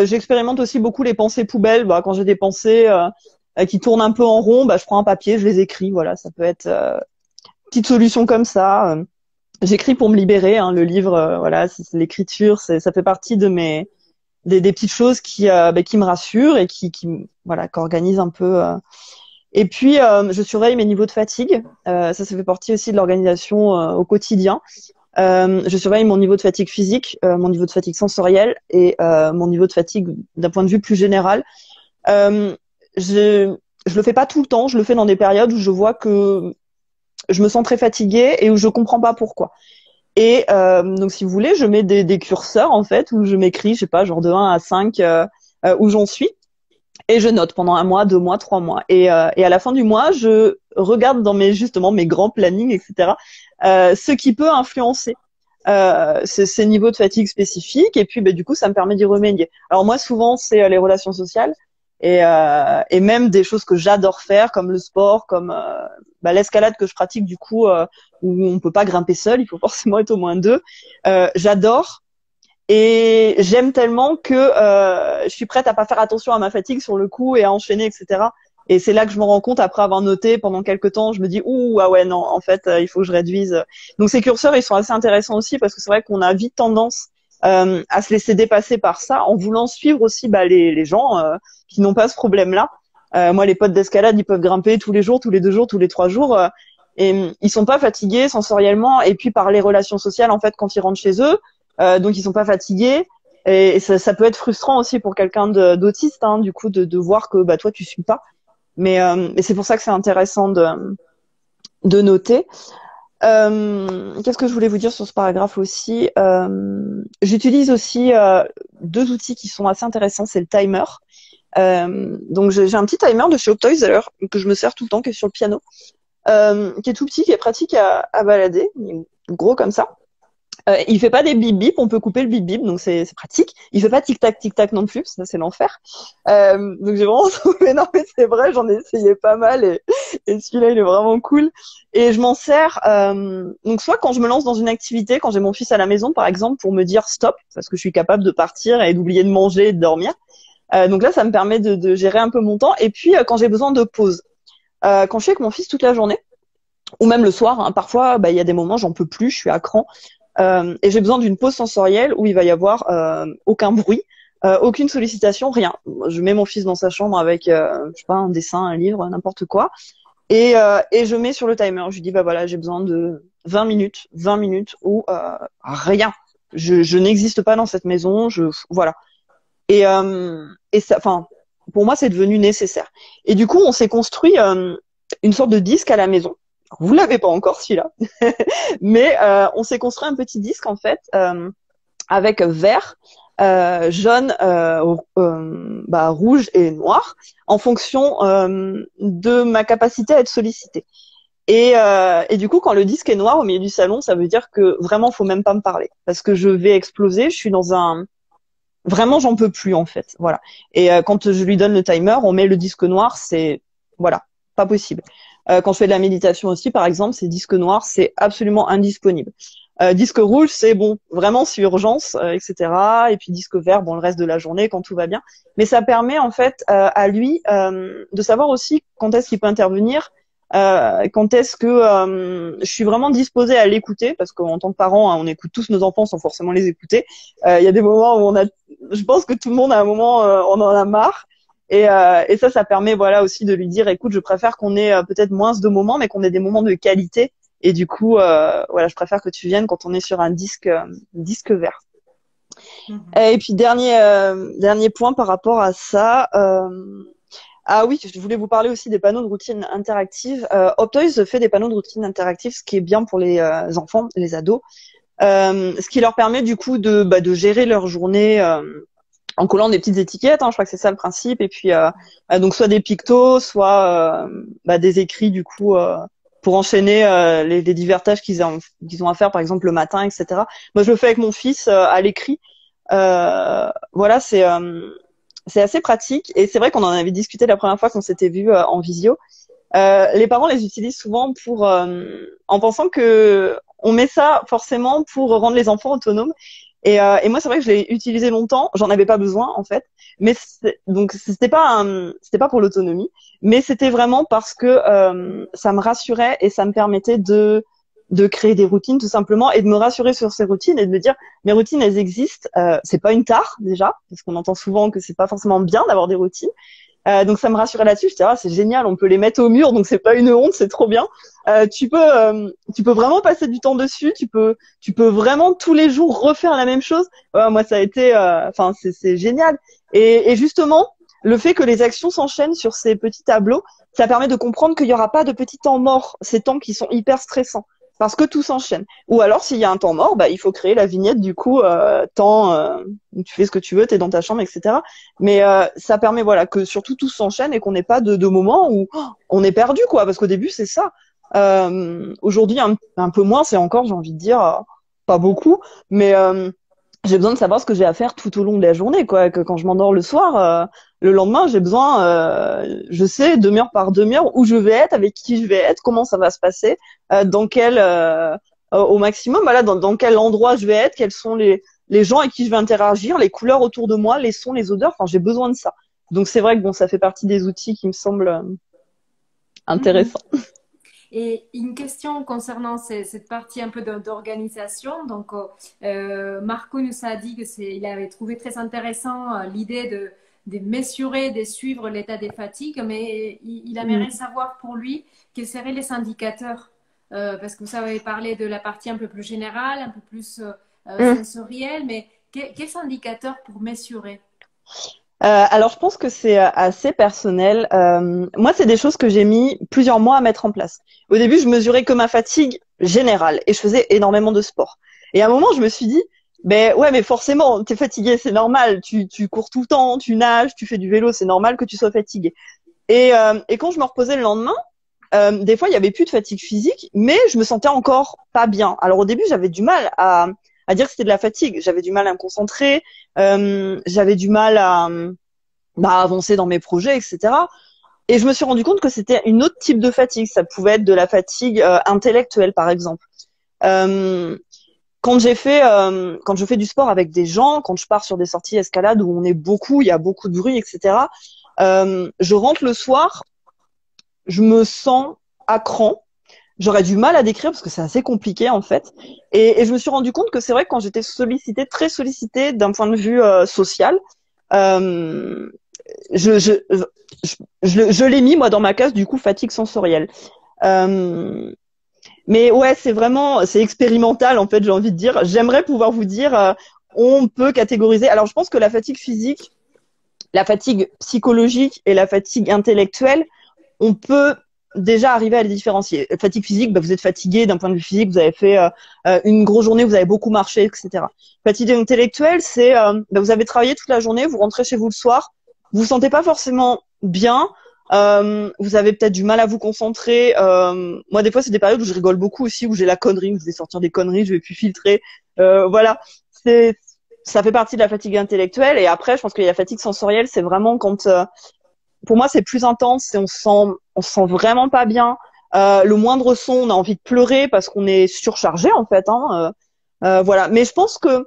J'expérimente aussi beaucoup les pensées poubelles. Bah, quand j'ai des pensées qui tournent un peu en rond, bah, je prends un papier, je les écris. Voilà, ça peut être petite solution comme ça. J'écris pour me libérer. Hein, le livre, voilà, c'est l'écriture, ça fait partie de des petites choses qui me rassurent et voilà, qu'organisent un peu. Et puis, je surveille mes niveaux de fatigue. Ça fait partie aussi de l'organisation au quotidien. Je surveille mon niveau de fatigue physique, mon niveau de fatigue sensorielle et mon niveau de fatigue d'un point de vue plus général. Je le fais pas tout le temps, je le fais dans des périodes où je vois que je me sens très fatiguée et où je comprends pas pourquoi. Et donc, si vous voulez, je mets des curseurs en fait où je m'écris, je sais pas, genre de 1 à 5 où j'en suis. Et je note pendant 1 mois, 2 mois, 3 mois. Et à la fin du mois, je regarde dans mes grands plannings, etc. Ce qui peut influencer ces niveaux de fatigue spécifiques. Et puis, du coup, ça me permet d'y remédier. Alors moi, souvent, c'est les relations sociales et même des choses que j'adore faire, comme le sport, comme l'escalade que je pratique du coup, où on peut pas grimper seul, il faut forcément être au moins deux. J'adore. Et j'aime tellement que je suis prête à pas faire attention à ma fatigue sur le coup et à enchaîner, etc. Et c'est là que je me rends compte, après avoir noté pendant quelques temps, je me dis ouh ah ouais non, en fait il faut que je réduise. Donc ces curseurs ils sont assez intéressants aussi parce que c'est vrai qu'on a vite tendance à se laisser dépasser par ça en voulant suivre aussi les gens qui n'ont pas ce problème-là. Moi les potes d'escalade ils peuvent grimper tous les jours, tous les 2 jours, tous les 3 jours. Et ils sont pas fatigués sensoriellement et puis par les relations sociales en fait quand ils rentrent chez eux. Donc ils sont pas fatigués et ça peut être frustrant aussi pour quelqu'un d'autiste hein, du coup de voir que toi tu suis pas mais c'est pour ça que c'est intéressant de noter. Qu'est-ce que je voulais vous dire sur ce paragraphe aussi, j'utilise aussi 2 outils qui sont assez intéressants, c'est le timer. Donc j'ai un petit timer de chez Optoys d'ailleurs que je me sers tout le temps, qui est sur le piano, qui est tout petit, qui est pratique à balader, gros comme ça. Il fait pas des bip bip, on peut couper le bip bip, donc c'est pratique. Il fait pas tic tac non plus, ça c'est l'enfer. Donc j'ai vraiment trouvé, non mais c'est vrai, j'en ai essayé pas mal et celui-là il est vraiment cool. Et je m'en sers donc soit quand je me lance dans une activité, quand j'ai mon fils à la maison par exemple, pour me dire stop, parce que je suis capable de partir et d'oublier de manger et de dormir. Donc là ça me permet de gérer un peu mon temps. Et puis quand j'ai besoin de pause, quand je suis avec mon fils toute la journée, ou même le soir, hein, parfois il y a des moments j'en peux plus, je suis à cran. Et j'ai besoin d'une pause sensorielle où il va y avoir aucun bruit, aucune sollicitation, rien. Je mets mon fils dans sa chambre avec, je sais pas, un dessin, un livre, n'importe quoi, et je mets sur le timer. Je lui dis voilà, j'ai besoin de 20 minutes où rien. Je n'existe pas dans cette maison. Voilà. Et ça, enfin, pour moi, c'est devenu nécessaire. Et du coup, on s'est construit une sorte de disque à la maison. Vous l'avez pas encore celui-là, mais on s'est construit un petit disque en fait avec vert, jaune, rouge et noir en fonction de ma capacité à être sollicitée. Et du coup, quand le disque est noir au milieu du salon, ça veut dire que vraiment, faut même pas me parler parce que je vais exploser. Je suis vraiment, j'en peux plus en fait. Voilà. Et quand je lui donne le timer, on met le disque noir, c'est voilà, pas possible. Quand je fais de la méditation aussi, par exemple, ces disques noirs, c'est absolument indisponible. Disque rouge, c'est bon, vraiment si urgence, etc. Et puis disque vert, bon, le reste de la journée, quand tout va bien. Mais ça permet en fait à lui de savoir aussi quand est-ce qu'il peut intervenir, quand est-ce que je suis vraiment disposée à l'écouter, parce qu'en tant que parent, hein, on écoute tous nos enfants sans forcément les écouter. Il y a des moments où je pense que tout le monde à un moment, on en a marre. Et ça permet voilà aussi de lui dire, écoute, je préfère qu'on ait peut-être moins de moments, mais qu'on ait des moments de qualité. Et du coup, voilà, je préfère que tu viennes quand on est sur un disque vert. Et puis dernier point par rapport à ça. Ah oui, je voulais vous parler aussi des panneaux de routine interactive. Optoise fait des panneaux de routine interactive, ce qui est bien pour les enfants, les ados, ce qui leur permet du coup de gérer leur journée en collant des petites étiquettes. Hein, je crois que c'est ça le principe. Et puis donc soit des pictos, soit des écrits du coup pour enchaîner les divers tâches qu'ils ont à faire, par exemple le matin, etc. Moi, je le fais avec mon fils à l'écrit. Voilà, c'est assez pratique et c'est vrai qu'on en avait discuté la première fois qu'on s'était vu en visio. Les parents les utilisent souvent pour en pensant que on met ça forcément pour rendre les enfants autonomes. Et moi c'est vrai que je l'ai utilisé longtemps, j'en avais pas besoin en fait, mais donc c'était pas pour l'autonomie, mais c'était vraiment parce que ça me rassurait et ça me permettait de créer des routines tout simplement et de me rassurer sur ces routines et de me dire mes routines elles existent, c'est pas une tare déjà parce qu'on entend souvent que c'est pas forcément bien d'avoir des routines. Donc ça me rassurait là-dessus. Je disais c'est génial, on peut les mettre au mur, donc c'est pas une honte, c'est trop bien. Tu peux vraiment passer du temps dessus. Tu peux vraiment tous les jours refaire la même chose. Moi ça a été, enfin c'est génial. Et justement le fait que les actions s'enchaînent sur ces petits tableaux, ça permet de comprendre qu'il y aura pas de petits temps morts, ces temps qui sont hyper stressants. Parce que tout s'enchaîne. Ou alors, s'il y a un temps mort, il faut créer la vignette du coup, temps où tu fais ce que tu veux, t'es dans ta chambre, etc. Mais ça permet voilà que surtout tout s'enchaîne et qu'on n'ait pas de moments où on est perdu, quoi. Parce qu'au début, c'est ça. Aujourd'hui, un peu moins, c'est encore, j'ai envie de dire, pas beaucoup, mais j'ai besoin de savoir ce que j'ai à faire tout au long de la journée, quoi. Que quand je m'endors le soir, le lendemain, j'ai besoin, je sais, demi-heure par demi-heure, où je vais être, avec qui je vais être, comment ça va se passer, dans quel, au maximum, voilà, dans quel endroit je vais être, quels sont les gens avec qui je vais interagir, les couleurs autour de moi, les sons, les odeurs. Enfin, j'ai besoin de ça. Donc c'est vrai que bon, ça fait partie des outils qui me semblent intéressants. Et une question concernant cette partie un peu d'organisation. Donc, Marco nous a dit il avait trouvé très intéressant l'idée de mesurer, de suivre l'état des fatigues, mais il aimerait savoir pour lui quels seraient les indicateurs. Parce que vous avez parlé de la partie un peu plus générale, un peu plus sensorielle, mais quels indicateurs pour mesurer? Alors, je pense que c'est assez personnel. Moi, c'est des choses que j'ai mis plusieurs mois à mettre en place. Au début, je mesurais que ma fatigue générale et je faisais énormément de sport. Et à un moment, je me suis dit, ben ouais, mais forcément, t'es fatigué, c'est normal. Tu cours tout le temps, tu nages, tu fais du vélo, c'est normal que tu sois fatigué. Et quand je me reposais le lendemain, des fois, il y avait plus de fatigue physique, mais je me sentais encore pas bien. Alors au début, j'avais du mal à dire que c'était de la fatigue. J'avais du mal à me concentrer, j'avais du mal à avancer dans mes projets, etc. Et je me suis rendu compte que c'était une autre type de fatigue. Ça pouvait être de la fatigue intellectuelle, par exemple. Euh, quand je fais du sport avec des gens, quand je pars sur des sorties escalade où on est beaucoup, il y a beaucoup de bruit, etc. Je rentre le soir, je me sens à cran. J'aurais du mal à décrire parce que c'est assez compliqué en fait. Et je me suis rendu compte que c'est vrai que quand j'étais sollicitée, très sollicitée d'un point de vue social, euh, je l'ai mis moi dans ma case du coup fatigue sensorielle. Mais ouais, c'est expérimental en fait, j'ai envie de dire. J'aimerais pouvoir vous dire, on peut catégoriser. Alors je pense que la fatigue physique, la fatigue psychologique et la fatigue intellectuelle, on peut déjà arriver à les différencier. Fatigue physique, vous êtes fatigué d'un point de vue physique, vous avez fait une grosse journée, vous avez beaucoup marché, etc. Fatigue intellectuelle, c'est vous avez travaillé toute la journée, vous rentrez chez vous le soir, vous vous sentez pas forcément bien, vous avez peut-être du mal à vous concentrer. Moi, des fois, c'est des périodes où je rigole beaucoup aussi, où j'ai la connerie, où je vais sortir des conneries, je vais plus filtrer. Voilà, ça fait partie de la fatigue intellectuelle. Et après, je pense que la fatigue sensorielle, c'est vraiment quand pour moi, c'est plus intense et on se sent vraiment pas bien. Le moindre son, on a envie de pleurer parce qu'on est surchargé en fait. Voilà. Mais je pense que,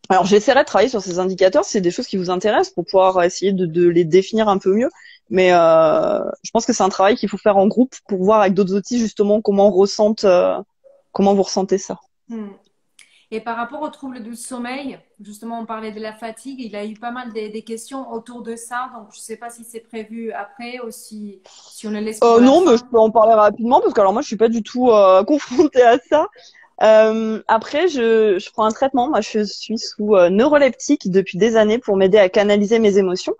alors j'essaierai de travailler sur ces indicateurs. Si c'est des choses qui vous intéressent pour pouvoir essayer de les définir un peu mieux. Mais je pense que c'est un travail qu'il faut faire en groupe pour voir avec d'autres outils justement comment vous ressentez ça. Et par rapport aux troubles du sommeil, justement, on parlait de la fatigue, il a eu pas mal des questions autour de ça, donc je ne sais pas si c'est prévu après ou si on le laisse pour la Non, mais je fin. peux en parler rapidement parce que alors moi, je suis pas du tout confrontée à ça. Après, je prends un traitement. Moi, je suis sous neuroleptique depuis des années pour m'aider à canaliser mes émotions.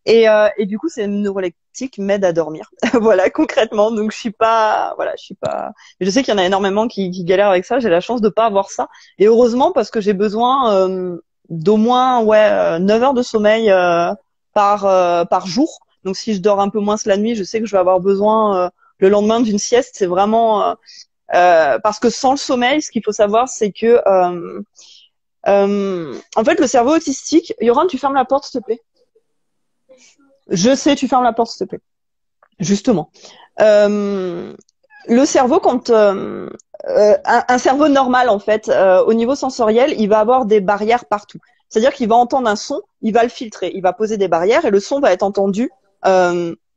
Et du coup, ces neuroleptiques m'aident à dormir. Voilà, concrètement. Donc, je suis pas. Je sais qu'il y en a énormément qui galèrent avec ça. J'ai la chance de pas avoir ça. Et heureusement parce que j'ai besoin d'au moins 9 heures de sommeil par jour. Donc, si je dors un peu moins la nuit, je sais que je vais avoir besoin le lendemain d'une sieste. C'est vraiment parce que sans le sommeil, ce qu'il faut savoir, c'est que en fait, le cerveau autistique. Yoran, tu fermes la porte, s'il te plaît. Je sais, tu fermes la porte, s'il te plaît. Justement. Le cerveau, quand un cerveau normal, en fait, au niveau sensoriel, il va avoir des barrières partout. C'est-à-dire qu'il va entendre un son, il va le filtrer, il va poser des barrières et le son va être entendu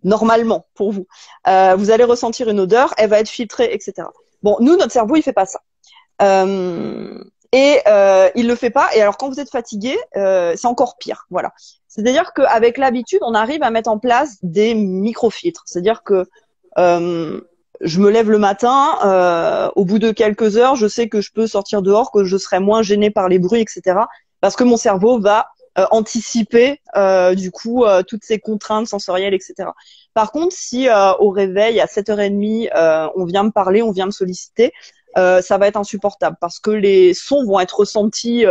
normalement pour vous. Vous allez ressentir une odeur, elle va être filtrée, etc. Bon, nous, notre cerveau, il fait pas ça. Il le fait pas. Et alors, quand vous êtes fatigué, c'est encore pire. Voilà. C'est-à-dire qu'avec l'habitude, on arrive à mettre en place des microfiltres. C'est-à-dire que je me lève le matin, au bout de quelques heures, je sais que je peux sortir dehors, que je serai moins gênée par les bruits, etc. Parce que mon cerveau va anticiper du coup toutes ces contraintes sensorielles, etc. Par contre, si au réveil à 7h30, on vient me parler, on vient me solliciter, ça va être insupportable parce que les sons vont être ressentis.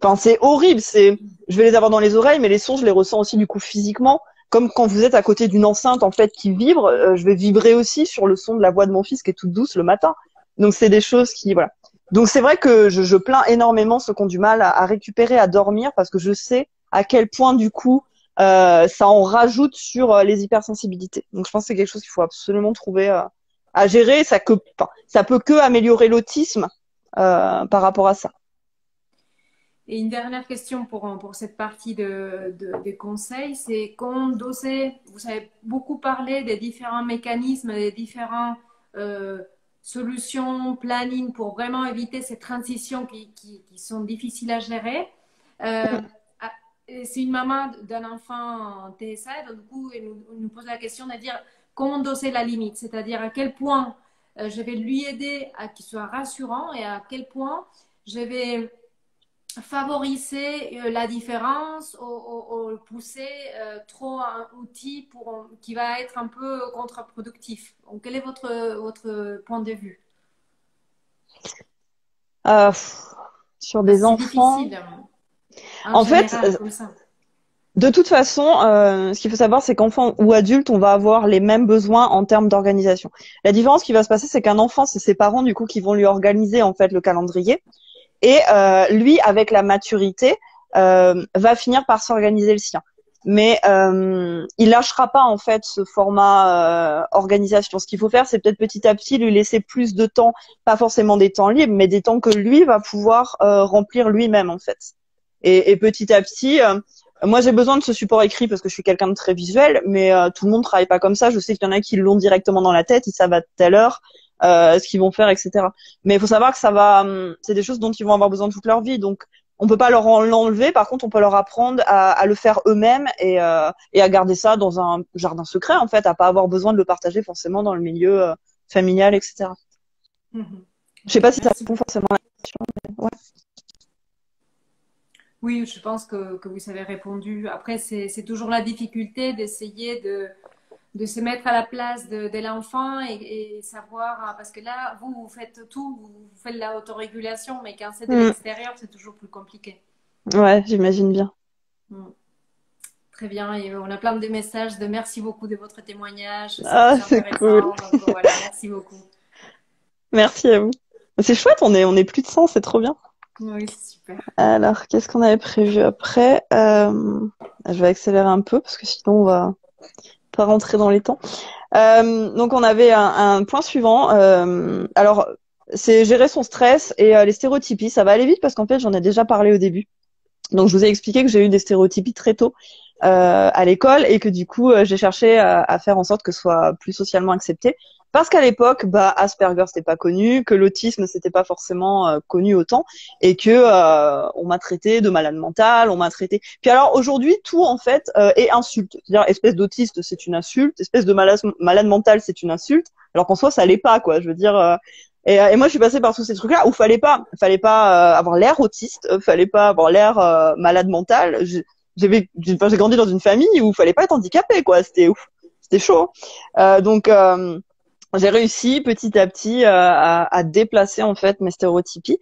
Enfin, c'est horrible. Je vais les avoir dans les oreilles, mais les sons, je les ressens aussi du coup physiquement. Comme quand vous êtes à côté d'une enceinte en fait qui vibre, je vais vibrer aussi sur le son de la voix de mon fils qui est toute douce le matin. Donc c'est des choses qui voilà. Donc c'est vrai que je plains énormément ceux qui ont du mal à récupérer, à dormir parce que je sais à quel point du coup ça en rajoute sur les hypersensibilités. Donc je pense que c'est quelque chose qu'il faut absolument trouver à gérer. Ça peut que améliorer l'autisme par rapport à ça. Et une dernière question pour cette partie des conseils, c'est comment doser, vous avez beaucoup parlé des différents mécanismes, des différentes solutions, planning pour vraiment éviter ces transitions qui sont difficiles à gérer. C'est une maman d'un enfant en TSA, donc du coup, elle nous pose la question de dire comment doser la limite, c'est-à-dire à quel point je vais lui aider à qu'il soit rassurant et à quel point je vais favoriser la différence ou pousser trop un outil qui va être un peu contre-productif. Donc, quel est votre point de vue? Euh, sur des C'est enfants. difficile, en En fait, général, comme ça. de toute façon, ce qu'il faut savoir, c'est qu'enfant ou adulte, on va avoir les mêmes besoins en termes d'organisation. La différence qui va se passer, c'est qu'un enfant, c'est ses parents du coup qui vont lui organiser en fait le calendrier, et lui, avec la maturité, va finir par s'organiser le sien. Mais il lâchera pas en fait ce format organisation. Ce qu'il faut faire, c'est peut-être petit à petit lui laisser plus de temps, pas forcément des temps libres, mais des temps que lui va pouvoir remplir lui-même en fait. Et petit à petit, moi j'ai besoin de ce support écrit parce que je suis quelqu'un de très visuel, mais tout le monde travaille pas comme ça. Je sais qu'il y en a qui l'ont directement dans la tête, ils savent à telle heure ce qu'ils vont faire, etc. Mais il faut savoir que c'est des choses dont ils vont avoir besoin toute leur vie, donc on peut pas l'enlever. Par contre, on peut leur apprendre à le faire eux-mêmes et à garder ça dans un jardin secret en fait, à pas avoir besoin de le partager forcément dans le milieu familial, etc. Je sais pas si ça Merci répond beaucoup. forcément à la question, mais ouais. Oui, je pense que vous avez répondu. Après, c'est toujours la difficulté d'essayer de se mettre à la place de l'enfant et savoir, parce que là, vous faites tout, vous faites la autorégulation, mais quand c'est de l'extérieur, c'est toujours plus compliqué. Ouais, j'imagine bien. Mm. Très bien, et on a plein de messages de merci beaucoup de votre témoignage, Ah, c'est c'est cool. intéressant, donc voilà, merci beaucoup. Merci à vous. C'est chouette, on est plus de 100, c'est trop bien. Oui, c'est super. Alors, qu'est-ce qu'on avait prévu après? Je vais accélérer un peu parce que sinon on va pas rentrer dans les temps. Donc on avait un point suivant. Alors, c'est gérer son stress et les stéréotypies. Ça va aller vite parce qu'en fait, j'en ai déjà parlé au début. Donc, je vous ai expliqué que j'ai eu des stéréotypies très tôt à l'école et que du coup, j'ai cherché à faire en sorte que ce soit plus socialement accepté. parce qu'à l'époque, Asperger c'était pas connu, que l'autisme c'était pas forcément connu autant, et que on m'a traité de malade mental, on m'a traité. Puis alors aujourd'hui, tout en fait est insulte. C'est-à-dire espèce d'autiste, c'est une insulte, espèce de malade mental, c'est une insulte, alors qu'en soi ça l'est pas, quoi. Je veux dire. Et moi, je suis passée par tous ces trucs-là où fallait pas avoir l'air autiste, fallait pas avoir l'air malade mental. J'ai grandi dans une famille où fallait pas être handicapé, quoi. C'était ouf, c'était chaud. Donc j'ai réussi petit à petit à déplacer en fait mes stéréotypies.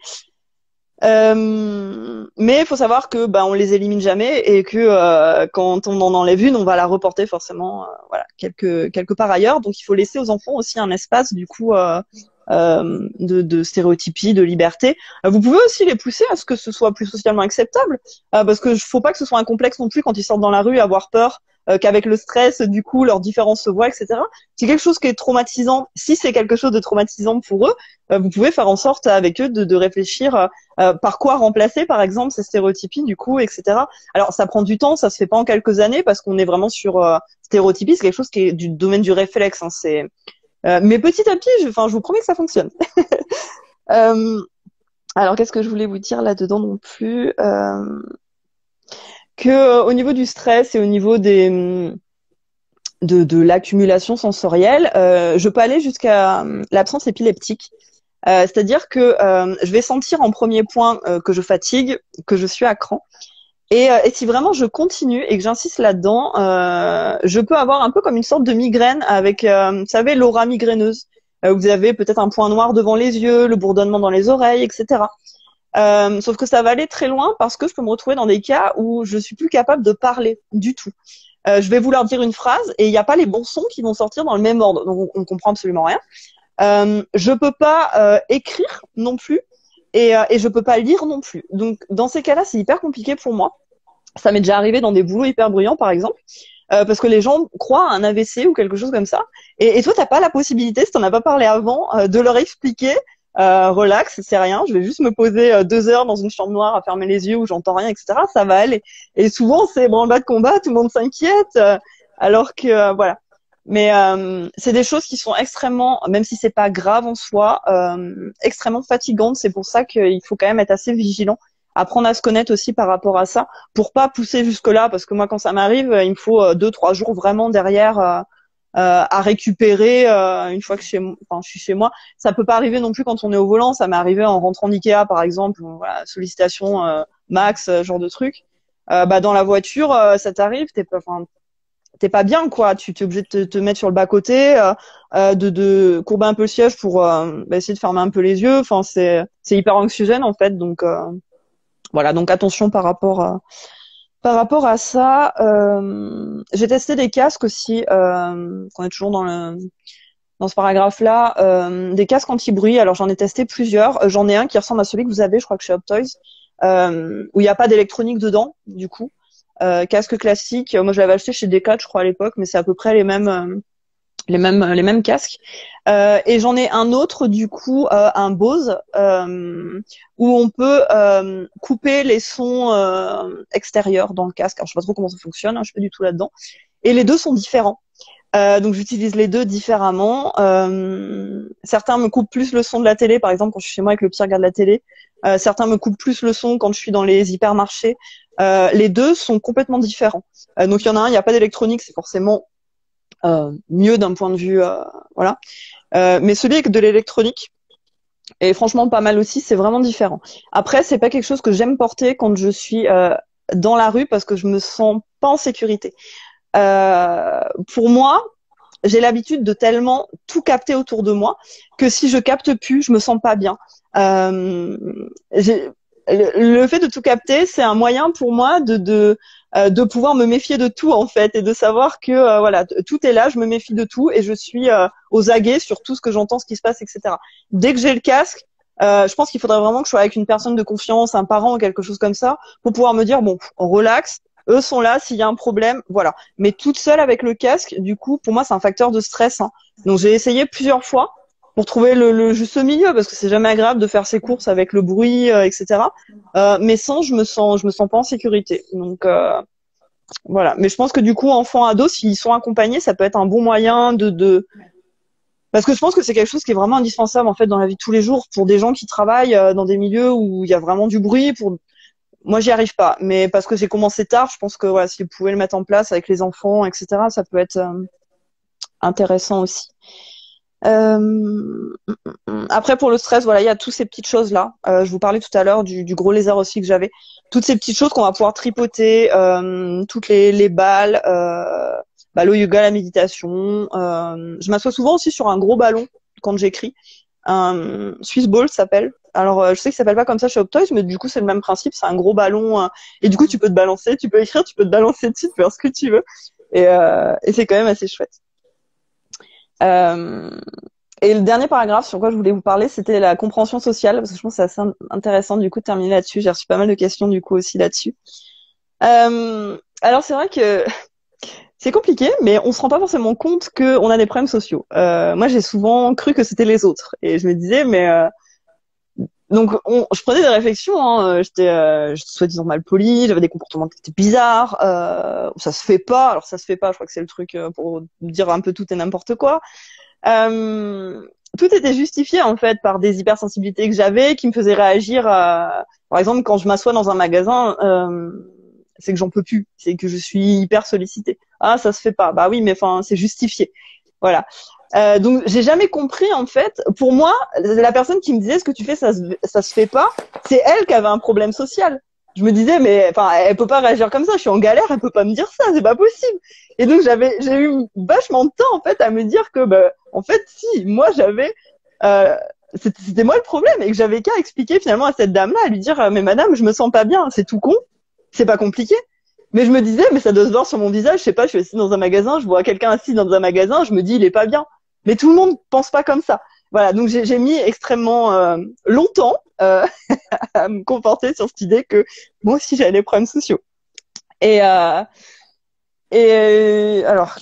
Mais il faut savoir que on les élimine jamais et que quand on en enlève une, on va la reporter forcément voilà quelque part ailleurs. Donc il faut laisser aux enfants aussi un espace du coup de stéréotypie, de liberté. Vous pouvez aussi les pousser à ce que ce soit plus socialement acceptable, parce que faut pas que ce soit un complexe non plus quand ils sortent dans la rue, avoir peur qu'avec le stress, du coup, leurs différences se voient, etc. C'est quelque chose qui est traumatisant. Si c'est quelque chose de traumatisant pour eux, vous pouvez faire en sorte avec eux de réfléchir par quoi remplacer, par exemple, ces stéréotypies, du coup, etc. Alors, ça prend du temps, ça se fait pas en quelques années, parce qu'on est vraiment sur stéréotypie, c'est quelque chose qui est du domaine du réflexe. Hein, mais petit à petit, je vous promets que ça fonctionne. Alors, qu'est-ce que je voulais vous dire là-dedans non plus que au niveau du stress et au niveau de l'accumulation sensorielle, je peux aller jusqu'à l'absence épileptique. C'est-à-dire que je vais sentir en premier point que je fatigue, que je suis à cran. Et si vraiment je continue et que j'insiste là-dedans, je peux avoir un peu comme une sorte de migraine avec, vous savez, l'aura migraineuse. Vous avez peut-être un point noir devant les yeux, le bourdonnement dans les oreilles, etc. Sauf que ça va aller très loin parce que je peux me retrouver dans des cas où je suis plus capable de parler du tout. Je vais vouloir dire une phrase et il n'y a pas les bons sons qui vont sortir dans le même ordre, donc on comprend absolument rien. Je peux pas écrire non plus et je peux pas lire non plus. Donc dans ces cas-là, c'est hyper compliqué pour moi. Ça m'est déjà arrivé dans des boulots hyper bruyants, par exemple, parce que les gens croient à un AVC ou quelque chose comme ça. Et toi, t'as pas la possibilité, si t'en as pas parlé avant, de leur expliquer. Relax, c'est rien, je vais juste me poser 2 heures dans une chambre noire à fermer les yeux où j'entends rien, etc. Ça va aller. Et souvent, c'est branle-bas de combat, tout le monde s'inquiète, alors que voilà. Mais c'est des choses qui sont extrêmement, même si c'est pas grave en soi, extrêmement fatigantes. C'est pour ça qu'il faut quand même être assez vigilant, apprendre à se connaître aussi par rapport à ça, pour pas pousser jusque-là, parce que moi, quand ça m'arrive, il me faut 2-3 jours vraiment derrière. À récupérer une fois que je suis chez moi. Ça peut pas arriver non plus quand on est au volant. Ça m'est arrivé en rentrant d'Ikea, par exemple. Voilà, sollicitation max, genre de truc. Dans la voiture, ça t'arrive, t'es pas bien, quoi. Tu t'es obligé de te mettre sur le bas-côté, de courber un peu le siège pour essayer de fermer un peu les yeux. Enfin, c'est hyper anxiogène en fait. Donc voilà, donc attention par rapport à ça. J'ai testé des casques aussi, qu'on est toujours dans ce paragraphe-là, des casques anti-bruit. Alors j'en ai testé plusieurs. J'en ai un qui ressemble à celui que vous avez, je crois que chez Optoys, où il n'y a pas d'électronique dedans, du coup. Casque classique. Moi, je l'avais acheté chez Decathlon, je crois à l'époque, mais c'est à peu près les mêmes casques. Et j'en ai un autre, du coup, un Bose, où on peut couper les sons extérieurs dans le casque. Alors, je sais pas trop comment ça fonctionne, hein, je suis pas du tout là-dedans. Et les deux sont différents. Donc, j'utilise les deux différemment. Certains me coupent plus le son de la télé, par exemple, quand je suis chez moi avec le petit regarde la télé. Certains me coupent plus le son quand je suis dans les hypermarchés. Les deux sont complètement différents. Donc, il y en a un, il n'y a pas d'électronique, c'est forcément mieux d'un point de vue voilà, mais celui avec de l'électronique est franchement pas mal aussi. C'est vraiment différent. Après, c'est pas quelque chose que j'aime porter quand je suis dans la rue parce que je me sens pas en sécurité. Pour moi, j'ai l'habitude de tellement tout capter autour de moi que si je capte plus, je me sens pas bien. Le fait de tout capter, c'est un moyen pour moi de pouvoir me méfier de tout en fait et de savoir que voilà, tout est là, je me méfie de tout et je suis aux aguets sur tout ce que j'entends, ce qui se passe, etc. Dès que j'ai le casque, je pense qu'il faudrait vraiment que je sois avec une personne de confiance, un parent ou quelque chose comme ça, pour pouvoir me dire bon, on relaxe, eux sont là, s'il y a un problème, voilà. Mais toute seule avec le casque, du coup, pour moi, c'est un facteur de stress. Hein. Donc j'ai essayé plusieurs fois pour trouver le juste milieu, parce que c'est jamais agréable de faire ses courses avec le bruit, etc. Mais sans, je me sens pas en sécurité. Donc voilà. Mais je pense que du coup, enfants, ados, s'ils sont accompagnés, ça peut être un bon moyen Parce que je pense que c'est quelque chose qui est vraiment indispensable en fait dans la vie de tous les jours pour des gens qui travaillent dans des milieux où il y a vraiment du bruit. Moi, j'y arrive pas, mais parce que j'ai commencé tard, je pense que voilà, si vous pouvez le mettre en place avec les enfants, etc., ça peut être intéressant aussi. Après, pour le stress, voilà, il y a toutes ces petites choses-là. Je vous parlais tout à l'heure du gros lézard aussi que j'avais. Toutes ces petites choses qu'on va pouvoir tripoter, toutes les balles, le yoga, la méditation. Je m'assois souvent aussi sur un gros ballon quand j'écris. Un Swiss Ball s'appelle. Alors, je sais qu'il s'appelle pas comme ça chez Optoys, mais du coup, c'est le même principe. C'est un gros ballon. Et du coup, tu peux te balancer, tu peux écrire, tu peux te balancer dessus, tu peux faire ce que tu veux. Et c'est quand même assez chouette. Et le dernier paragraphe sur quoi je voulais vous parler, c'était la compréhension sociale, parce que je pense que c'est assez intéressant du coup de terminer là-dessus. J'ai reçu pas mal de questions du coup aussi là-dessus. Alors c'est vrai que c'est compliqué, mais on se rend pas forcément compte qu'on a des problèmes sociaux. Moi, j'ai souvent cru que c'était les autres, et je me disais, mais donc je prenais des réflexions. Hein, j'étais soi-disant mal polie, j'avais des comportements qui étaient bizarres. Ça se fait pas. Alors ça se fait pas. Je crois que c'est le truc pour dire un peu tout et n'importe quoi. Tout était justifié en fait par des hypersensibilités que j'avais, qui me faisaient réagir. Par exemple, quand je m'assois dans un magasin, c'est que j'en peux plus, c'est que je suis hyper sollicitée. Ah, ça se fait pas. Bah oui, mais enfin, c'est justifié. Voilà. Donc j'ai jamais compris en fait. Pour moi, la personne qui me disait ce que tu fais, ça se fait pas, c'est elle qui avait un problème social. Je me disais mais enfin, elle peut pas réagir comme ça. Je suis en galère, elle peut pas me dire ça, c'est pas possible. Et donc j'ai eu vachement de temps en fait à me dire que en fait si moi j'avais c'était moi le problème et que j'avais qu'à expliquer finalement à cette dame-là, à lui dire mais madame, je me sens pas bien, c'est tout con, c'est pas compliqué. Mais je me disais, mais ça doit se voir sur mon visage, je sais pas, je suis assise dans un magasin, je vois quelqu'un assis dans un magasin, je me dis, il est pas bien. Mais tout le monde pense pas comme ça. Voilà, donc j'ai mis extrêmement longtemps à me comporter sur cette idée que moi aussi j'avais des problèmes sociaux. Et alors,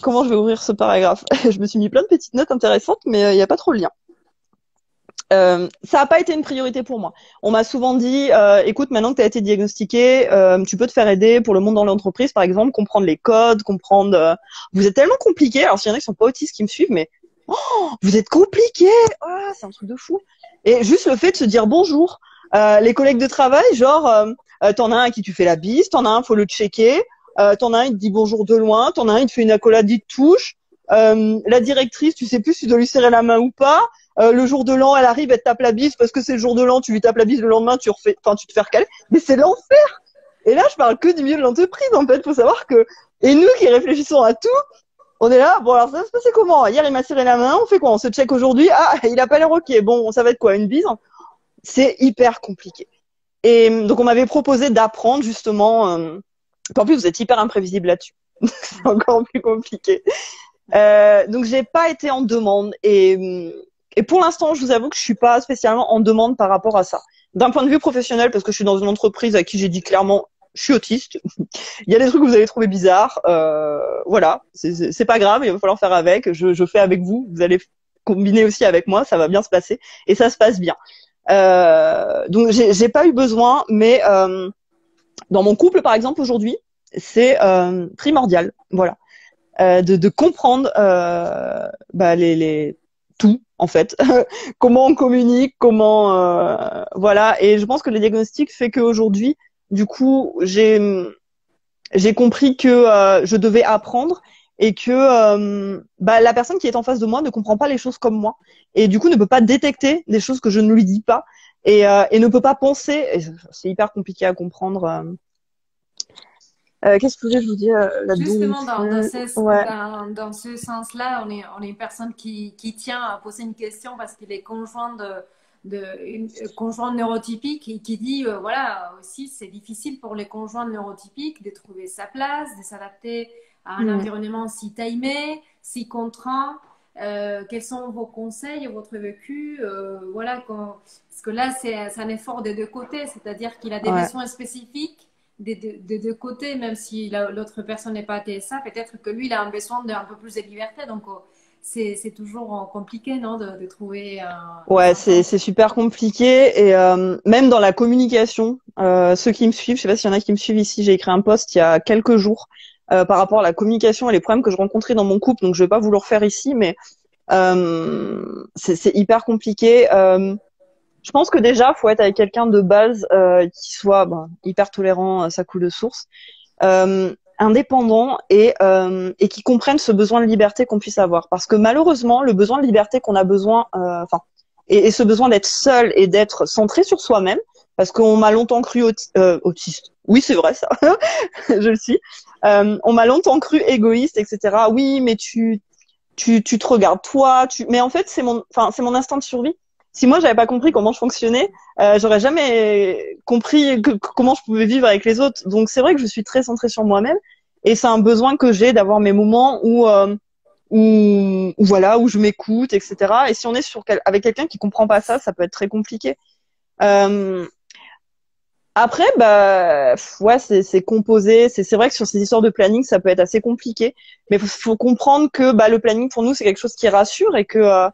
comment je vais ouvrir ce paragraphe? Je me suis mis plein de petites notes intéressantes, mais il n'y a pas trop le lien. Ça n'a pas été une priorité pour moi. On m'a souvent dit, écoute, maintenant que tu as été diagnostiqué, tu peux te faire aider pour le monde dans l'entreprise, par exemple, comprendre les codes, comprendre. Vous êtes tellement compliqué. Alors s'il y en a qui sont pas autistes qui me suivent, mais vous êtes compliqué. Oh, c'est un truc de fou. Et juste le fait de se dire bonjour. Les collègues de travail, genre, t'en as un à qui tu fais la bise, t'en as un, faut le checker. T'en as un, il te dit bonjour de loin, t'en as un, il te fait une accolade, il te touche. La directrice, tu sais plus si tu dois lui serrer la main ou pas. Le jour de l'an, elle arrive, elle te tape la bise parce que c'est le jour de l'an, tu lui tapes la bise le lendemain, tu te fais recaler. Mais c'est l'enfer! Et là, je parle que du milieu de l'entreprise, en fait. Faut savoir que, et nous qui réfléchissons à tout, on est là, bon, alors ça va se passer comment? Hier, il m'a serré la main, on fait quoi? On se check aujourd'hui? Ah, il a pas l'air ok. Bon, ça va être quoi? Une bise? C'est hyper compliqué. Et donc, on m'avait proposé d'apprendre, justement, en plus, vous êtes hyper imprévisible là-dessus. C'est encore plus compliqué. Donc, j'ai pas été en demande et pour l'instant, je vous avoue que je suis pas spécialement en demande par rapport à ça. D'un point de vue professionnel, parce que je suis dans une entreprise à qui j'ai dit clairement, je suis autiste. Il y a des trucs que vous allez trouver bizarres. Voilà, c'est pas grave, il va falloir faire avec. Je fais avec vous. Vous allez combiner aussi avec moi, ça va bien se passer et ça se passe bien. Donc j'ai pas eu besoin, mais dans mon couple, par exemple, aujourd'hui, c'est primordial. Voilà, de comprendre tout en fait, comment on communique, comment voilà. Et je pense que le diagnostic fait qu'aujourd'hui, du coup, j'ai compris que je devais apprendre et que la personne qui est en face de moi ne comprend pas les choses comme moi et du coup ne peut pas détecter des choses que je ne lui dis pas et ne peut pas penser. Et c'est hyper compliqué à comprendre. Qu'est-ce que je vous dis là-dedans? Justement, Ouais. dans ce sens-là, on est une personne qui tient à poser une question parce qu'il est conjoint une conjointe neurotypique et qui dit, voilà, aussi, c'est difficile pour les conjoints neurotypiques de trouver sa place, de s'adapter à un environnement si timé, si contraint. Quels sont vos conseils, votre vécu voilà, parce que là, c'est un effort des deux côtés, c'est-à-dire qu'il a des besoins spécifiques des deux côtés, même si l'autre personne n'est pas TSA, peut-être que lui, il a un besoin d'un peu plus de liberté. Donc, c'est toujours compliqué, non, de trouver Ouais, c'est super compliqué. Et même dans la communication, ceux qui me suivent, je sais pas s'il y en a qui me suivent ici, j'ai écrit un post il y a quelques jours par rapport à la communication et les problèmes que je rencontrais dans mon couple. Donc, je vais pas vous le refaire ici, mais C'est hyper compliqué. Je pense que déjà, faut être avec quelqu'un de base qui soit hyper tolérant, ça coule de source, indépendant et qui comprenne ce besoin de liberté qu'on puisse avoir. Parce que malheureusement, le besoin de liberté qu'on a besoin, et ce besoin d'être seul et d'être centré sur soi-même, parce qu'on m'a longtemps cru autiste. Oui, c'est vrai ça, je le suis. On m'a longtemps cru égoïste, etc. Oui, mais tu te regardes toi. Mais en fait, c'est mon instinct de survie. Si moi j'avais pas compris comment je fonctionnais, j'aurais jamais compris comment je pouvais vivre avec les autres. Donc c'est vrai que je suis très centrée sur moi-même et c'est un besoin que j'ai d'avoir mes moments où voilà, où je m'écoute, etc. Et si on est avec quelqu'un qui comprend pas ça, ça peut être très compliqué. Après, ouais, c'est composé. C'est vrai que sur ces histoires de planning, ça peut être assez compliqué. Mais faut comprendre que le planning pour nous c'est quelque chose qui rassure et que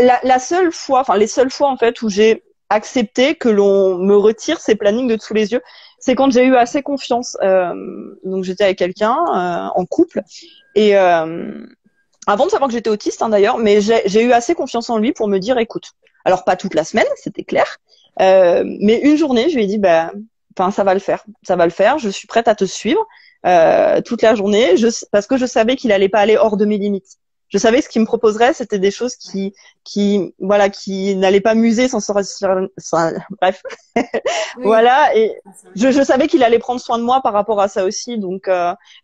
la seule fois, enfin les seules fois en fait où j'ai accepté que l'on me retire ces plannings de sous les yeux, c'est quand j'ai eu assez confiance. Donc j'étais avec quelqu'un en couple et avant de savoir que j'étais autiste d'ailleurs, mais j'ai eu assez confiance en lui pour me dire écoute, alors pas toute la semaine, c'était clair, mais une journée, je lui ai dit ça va le faire, je suis prête à te suivre toute la journée, parce que je savais qu'il allait pas aller hors de mes limites. Je savais que ce qu'il me proposerait, c'était des choses qui n'allaient pas m'user sans sortir, bref. Oui. Voilà. Et je savais qu'il allait prendre soin de moi par rapport à ça aussi. Donc,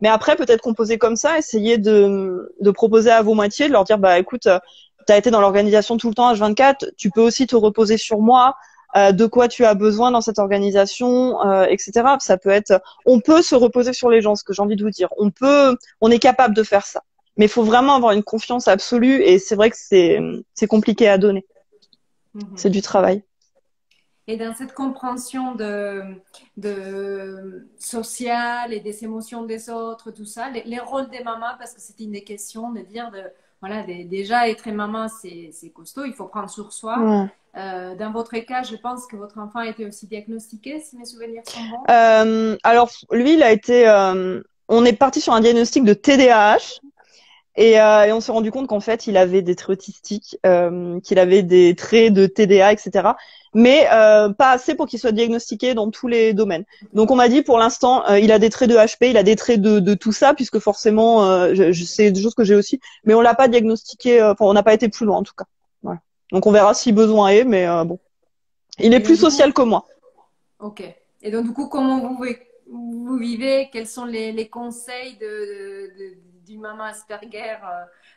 mais après, peut-être composer comme ça, essayer de proposer à vos moitiés, de leur dire, écoute, t'as été dans l'organisation tout le temps H24, tu peux aussi te reposer sur moi. De quoi tu as besoin dans cette organisation, etc. Ça peut être, on peut se reposer sur les gens, ce que j'ai envie de vous dire. On est capable de faire ça. Mais il faut vraiment avoir une confiance absolue et c'est vrai que c'est compliqué à donner. C'est du travail. Et dans cette compréhension de sociale et des émotions des autres, tout ça, les rôles des mamans, parce que c'est une des questions de dire déjà être maman, c'est costaud, il faut prendre sur soi. Ouais. Dans votre cas, je pense que votre enfant a été aussi diagnostiqué, si mes souvenirs sont bons. Alors, lui, il a été... on est parti sur un diagnostic de TDAH. Et on s'est rendu compte qu'en fait, il avait des traits autistiques, qu'il avait des traits de TDA, etc. Mais pas assez pour qu'il soit diagnostiqué dans tous les domaines. Donc on m'a dit pour l'instant, il a des traits de HP, il a des traits de tout ça, puisque forcément, c'est des choses que j'ai aussi. Mais on l'a pas diagnostiqué, on n'a pas été plus loin en tout cas. Voilà. Donc on verra si besoin est, mais bon. Il est plus social que moi. Ok. Et donc du coup, comment vous vivez? Quels sont les conseils du maman Asperger,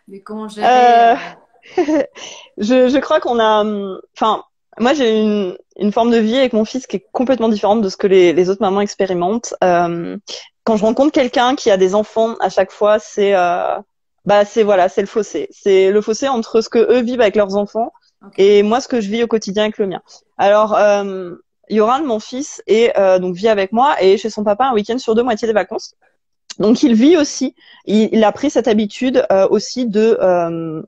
de comment gérer je crois qu'on a... moi, j'ai une forme de vie avec mon fils qui est complètement différente de ce que les autres mamans expérimentent. Quand je rencontre quelqu'un qui a des enfants, à chaque fois, c'est le fossé. C'est le fossé entre ce que eux vivent avec leurs enfants et moi, ce que je vis au quotidien avec le mien. Alors, Yoran, mon fils, donc vit avec moi et chez son papa un week-end sur 2, moitié des vacances. Donc il vit aussi, il a pris cette habitude aussi de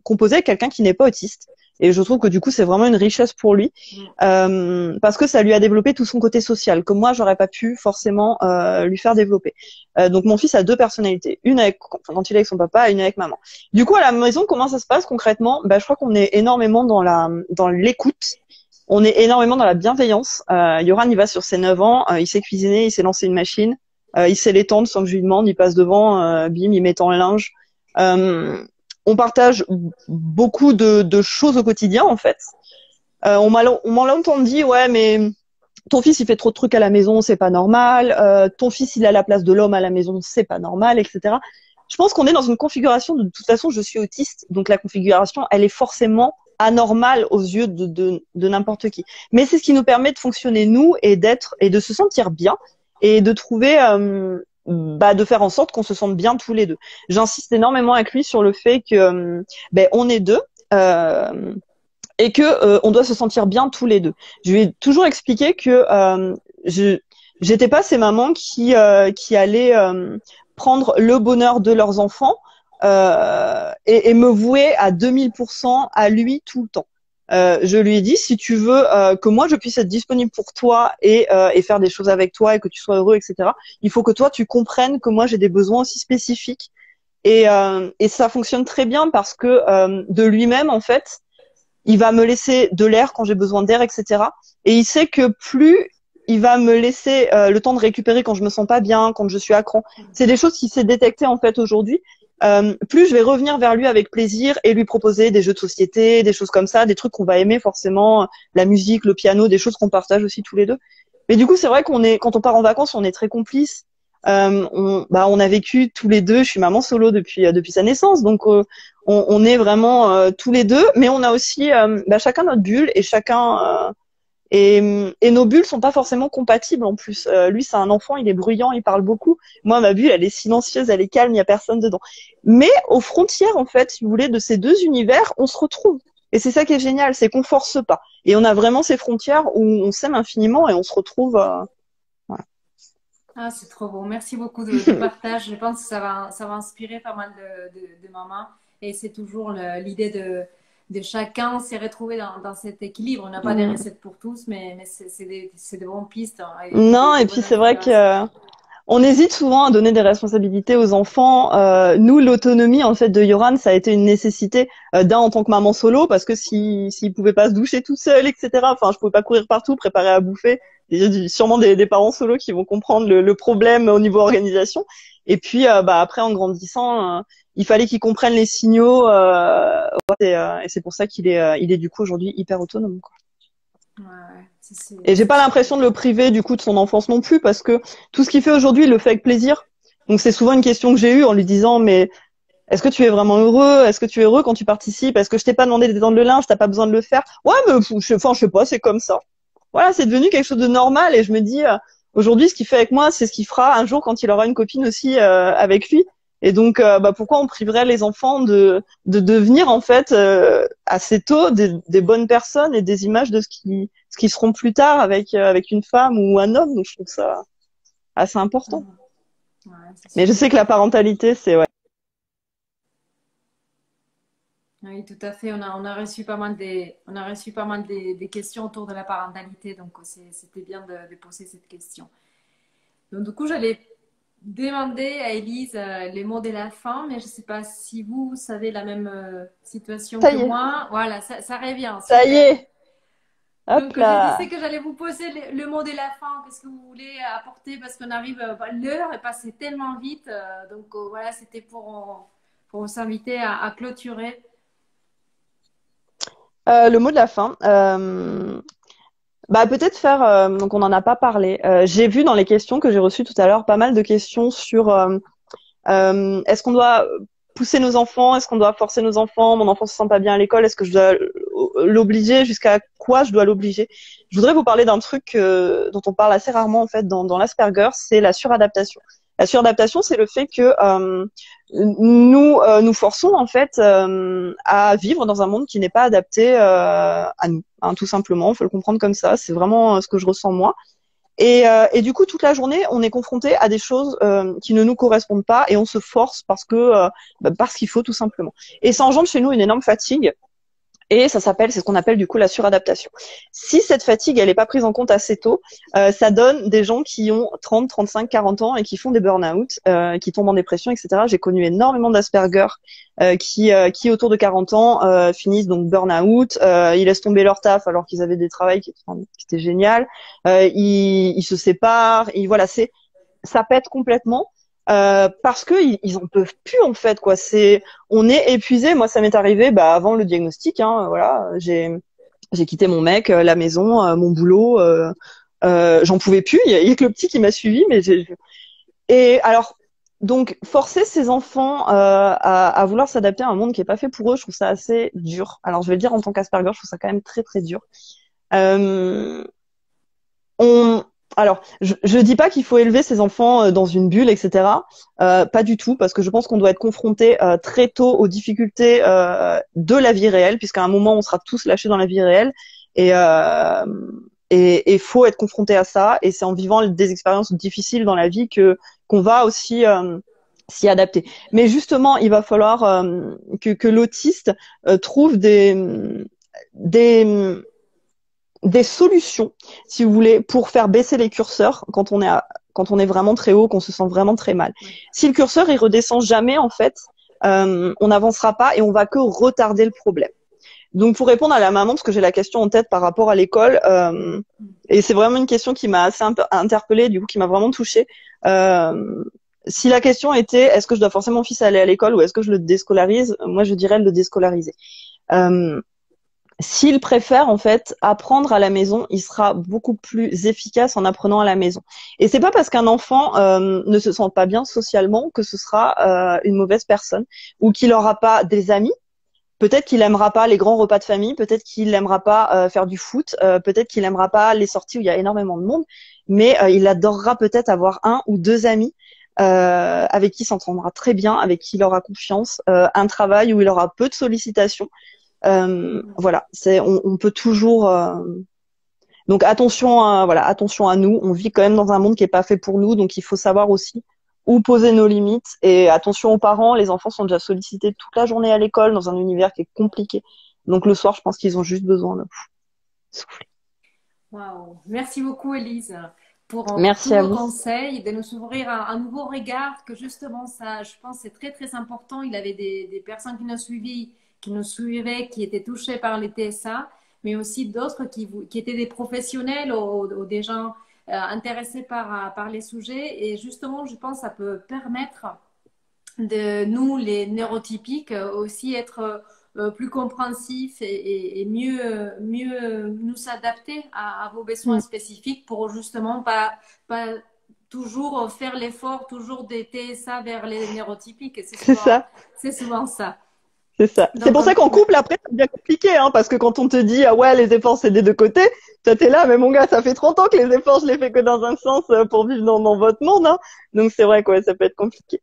composer avec quelqu'un qui n'est pas autiste. Et je trouve que du coup c'est vraiment une richesse pour lui parce que ça lui a développé tout son côté social que moi j'aurais pas pu forcément lui faire développer. Donc mon fils a 2 personnalités, une quand il est avec son papa et une avec maman. Du coup à la maison comment ça se passe concrètement? Je crois qu'on est énormément dans l'écoute. On est énormément dans la bienveillance. Yoran il va sur ses 9 ans, il sait cuisiner, il sait lancer une machine. Il sait l'étendre sans que je lui demande, il passe devant, bim, il met en linge. On partage beaucoup de choses au quotidien, en fait. On m'a longtemps dit, ouais, mais ton fils, il fait trop de trucs à la maison, c'est pas normal. Ton fils, il a la place de l'homme à la maison, c'est pas normal, etc. Je pense qu'on est dans une configuration, de toute façon, je suis autiste, donc la configuration, elle est forcément anormale aux yeux de n'importe qui. Mais c'est ce qui nous permet de fonctionner, nous, et de se sentir bien. Et de trouver, de faire en sorte qu'on se sente bien tous les deux. J'insiste énormément avec lui sur le fait que on est 2 et que on doit se sentir bien tous les 2. Je lui ai toujours expliqué que j'étais pas ces mamans qui allaient prendre le bonheur de leurs enfants et me vouer à 2000% à lui tout le temps. Je lui ai dit si tu veux que moi je puisse être disponible pour toi et faire des choses avec toi et que tu sois heureux, etc. Il faut que toi tu comprennes que moi j'ai des besoins aussi spécifiques Et ça fonctionne très bien parce que de lui-même, en fait, il va me laisser de l'air quand j'ai besoin d'air, etc. Et il sait que plus il va me laisser le temps de récupérer quand je me sens pas bien, quand je suis à cran. C'est des choses qu'il sait détecter en fait aujourd'hui. Plus je vais revenir vers lui avec plaisir et lui proposer des jeux de société, des choses comme ça, des trucs qu'on va aimer forcément, la musique, le piano, des choses qu'on partage aussi tous les deux. Mais du coup, c'est vrai quand on part en vacances, on est très complices. On a vécu tous les deux. Je suis maman solo depuis sa naissance, donc on est vraiment tous les deux. Mais on a aussi chacun notre bulle et chacun et nos bulles sont pas forcément compatibles en plus. Lui, c'est un enfant, il est bruyant, il parle beaucoup. Moi, ma bulle, elle est silencieuse, elle est calme, il y a personne dedans. Mais aux frontières, en fait, si vous voulez, de ces deux univers, on se retrouve. Et c'est ça qui est génial, c'est qu'on force pas. Et on a vraiment ces frontières où on s'aime infiniment et on se retrouve. Voilà. Ah, c'est trop beau. Merci beaucoup de partage. Je pense que ça va inspirer pas mal de mamans. Et c'est toujours l'idée de chacun s'est retrouvé dans cet équilibre. On n'a pas des recettes pour tous, mais c'est des bonnes pistes, hein, Non, et des puis bonnes c'est vrai que inspirations. on hésite souvent à donner des responsabilités aux enfants. Nous, l'autonomie en fait de Yoran, ça a été une nécessité d'un en tant que maman solo, parce que s'il pouvait pas se doucher tout seul, etc. Enfin, je pouvais pas courir partout, préparer à bouffer. Il y a sûrement des parents solos qui vont comprendre le problème au niveau organisation. Et puis, après, en grandissant, il fallait qu'il comprenne les signaux. Et c'est pour ça il est du coup aujourd'hui hyper autonome, quoi. Ouais, ouais. Et j'ai C'est pas super. l'impression de le priver du coup de son enfance non plus, parce que tout ce qu'il fait aujourd'hui, il le fait avec plaisir. Donc c'est souvent une question que j'ai eue en lui disant, mais est-ce que tu es vraiment heureux? Est-ce que tu es heureux quand tu participes? Est-ce que je t'ai pas demandé d'étendre le linge? T'as pas besoin de le faire? Ouais, mais je sais pas, c'est comme ça. Voilà, c'est devenu quelque chose de normal et je me dis, aujourd'hui, ce qu'il fait avec moi, c'est ce qu'il fera un jour quand il aura une copine aussi avec lui. Et donc, pourquoi on priverait les enfants de devenir en fait assez tôt des bonnes personnes et des images de ce qui seront plus tard avec une femme ou un homme. Donc, je trouve ça assez important. Mhm. Ouais, c'est Mais je super. sais que la parentalité, c'est ouais. Oui, tout à fait. On a reçu pas mal des questions autour de la parentalité, donc c'était bien de poser cette question. Donc, du coup, j'allais demander à Élise les mots de la fin, mais je ne sais pas si vous savez la même situation Ça que y est, moi. Voilà, ça revient, ça y super. est. Hop Donc, je là. disais que j'allais vous poser le mot de la fin. Qu'est-ce que vous voulez apporter? Parce qu'on arrive, l'heure est passée tellement vite. Donc, voilà, c'était pour vous inviter à clôturer. Le mot de la fin. Peut-être faire. Donc on n'en a pas parlé. J'ai vu dans les questions que j'ai reçues tout à l'heure pas mal de questions sur est-ce qu'on doit pousser nos enfants, est-ce qu'on doit forcer nos enfants, mon enfant se sent pas bien à l'école, est-ce que je dois l'obliger, jusqu'à quoi je dois l'obliger. Je voudrais vous parler d'un truc dont on parle assez rarement en fait dans l'Asperger, c'est la suradaptation. La suradaptation, c'est le fait que nous forçons en fait à vivre dans un monde qui n'est pas adapté à nous, hein, tout simplement. Il faut le comprendre comme ça. C'est vraiment ce que je ressens moi. Et du coup, toute la journée, on est confronté à des choses qui ne nous correspondent pas et on se force parce qu'il faut tout simplement. Et ça engendre chez nous une énorme fatigue. Et c'est ce qu'on appelle du coup la suradaptation. Si cette fatigue, elle n'est pas prise en compte assez tôt, ça donne des gens qui ont 30, 35, 40 ans et qui font des burn-out, qui tombent en dépression, etc. J'ai connu énormément d'Asperger qui autour de 40 ans finissent donc burn-out, ils laissent tomber leur taf alors qu'ils avaient des travails qui étaient génial, ils se séparent, et voilà, ça pète complètement. Parce que ils en peuvent plus en fait quoi. On est épuisé. Moi ça m'est arrivé avant le diagnostic. Hein, voilà, j'ai quitté mon mec, la maison, mon boulot. J'en pouvais plus. Il y a que le petit qui m'a suivi. Et alors donc forcer ses enfants à vouloir s'adapter à un monde qui est pas fait pour eux, je trouve ça assez dur. Alors je vais le dire en tant qu'Asperger, je trouve ça quand même très très dur. Euh, on alors, je dis pas qu'il faut élever ses enfants dans une bulle, etc. Pas du tout, parce que je pense qu'on doit être confronté très tôt aux difficultés de la vie réelle, puisqu'à un moment on sera tous lâchés dans la vie réelle, et faut être confronté à ça. Et c'est en vivant des expériences difficiles dans la vie qu'on va aussi s'y adapter. Mais justement, il va falloir que l'autiste trouve des des solutions, si vous voulez, pour faire baisser les curseurs quand on est vraiment très haut, qu'on se sent vraiment très mal. Si le curseur il redescend jamais en fait, on n'avancera pas et on va que retarder le problème. Donc, pour répondre à la maman, parce que j'ai la question en tête par rapport à l'école, et c'est vraiment une question qui m'a assez interpellée, du coup, qui m'a vraiment touchée. Si la question était, est-ce que je dois forcer mon fils à aller à l'école ou est-ce que je le déscolarise? Moi, je dirais le déscolariser. S'il préfère en fait apprendre à la maison, il sera beaucoup plus efficace en apprenant à la maison. Et c'est pas parce qu'un enfant ne se sent pas bien socialement que ce sera une mauvaise personne ou qu'il n'aura pas des amis. Peut-être qu'il aimera pas les grands repas de famille, peut-être qu'il aimera pas faire du foot, peut-être qu'il aimera pas les sorties où il y a énormément de monde, mais il adorera peut-être avoir un ou deux amis avec qui il s'entendra très bien, avec qui il aura confiance, un travail où il aura peu de sollicitations. Voilà, on peut toujours. Donc attention à nous. On vit quand même dans un monde qui est pas fait pour nous, donc il faut savoir aussi où poser nos limites. Et attention aux parents, les enfants sont déjà sollicités toute la journée à l'école dans un univers qui est compliqué. Donc le soir, je pense qu'ils ont juste besoin de souffler. Waouh, merci beaucoup Élise pour tous Merci à vos vous. conseils, de nous ouvrir un nouveau regard, que justement ça, je pense, c'est très très important. Il y avait des personnes qui nous suivaient, qui étaient touchées par les TSA, mais aussi d'autres qui étaient des professionnels ou des gens intéressés par les sujets. Et justement, je pense que ça peut permettre de nous, les neurotypiques, aussi être plus compréhensifs et mieux nous s'adapter à vos besoins Mm. spécifiques pour justement pas toujours faire l'effort, toujours des TSA vers les neurotypiques. C'est ça. C'est souvent ça. C'est ça. C'est Donc, pour ça qu'en couple, après, c'est bien compliqué, hein, parce que quand on te dit, ah ouais, les efforts, c'est des deux côtés, toi, t'es là, mais mon gars, ça fait 30 ans que les efforts, je les fais que dans un sens pour vivre dans votre monde, hein. Donc, c'est vrai, quoi, ça peut être compliqué.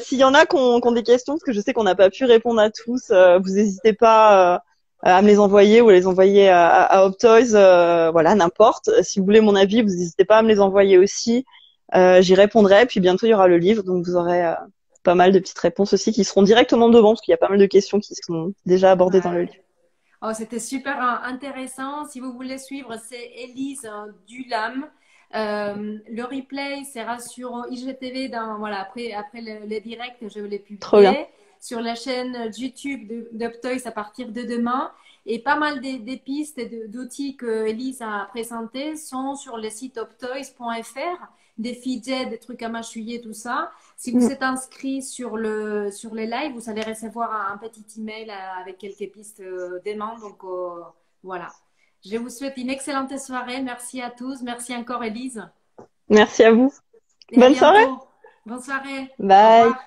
S'il y en a qui ont des questions, parce que je sais qu'on n'a pas pu répondre à tous, vous n'hésitez pas à me les envoyer ou à les envoyer à Optoys, voilà, n'importe. Si vous voulez mon avis, vous n'hésitez pas à me les envoyer aussi. J'y répondrai, puis bientôt, il y aura le livre, donc vous aurez pas mal de petites réponses aussi qui seront directement devant, parce qu'il y a pas mal de questions qui sont déjà abordées dans le livre. Oh, c'était super intéressant. Si vous voulez suivre, c'est Élise Dulam. Le replay sera sur IGTV voilà, après le direct, je vais les Trop bien. publier sur la chaîne YouTube d'Uptoys à partir de demain. Et pas mal des pistes et d'outils que Élise a présentés sont sur le site uptoys.fr, des fidgets, des trucs à mâchouiller, tout ça. Si vous êtes inscrit sur les lives, vous allez recevoir un petit email avec quelques pistes d'aimants. Donc voilà. Je vous souhaite une excellente soirée. Merci à tous. Merci encore, Élise. Merci à vous. Et à Bonne soirée. bientôt. Bonne soirée. Au Bye. revoir.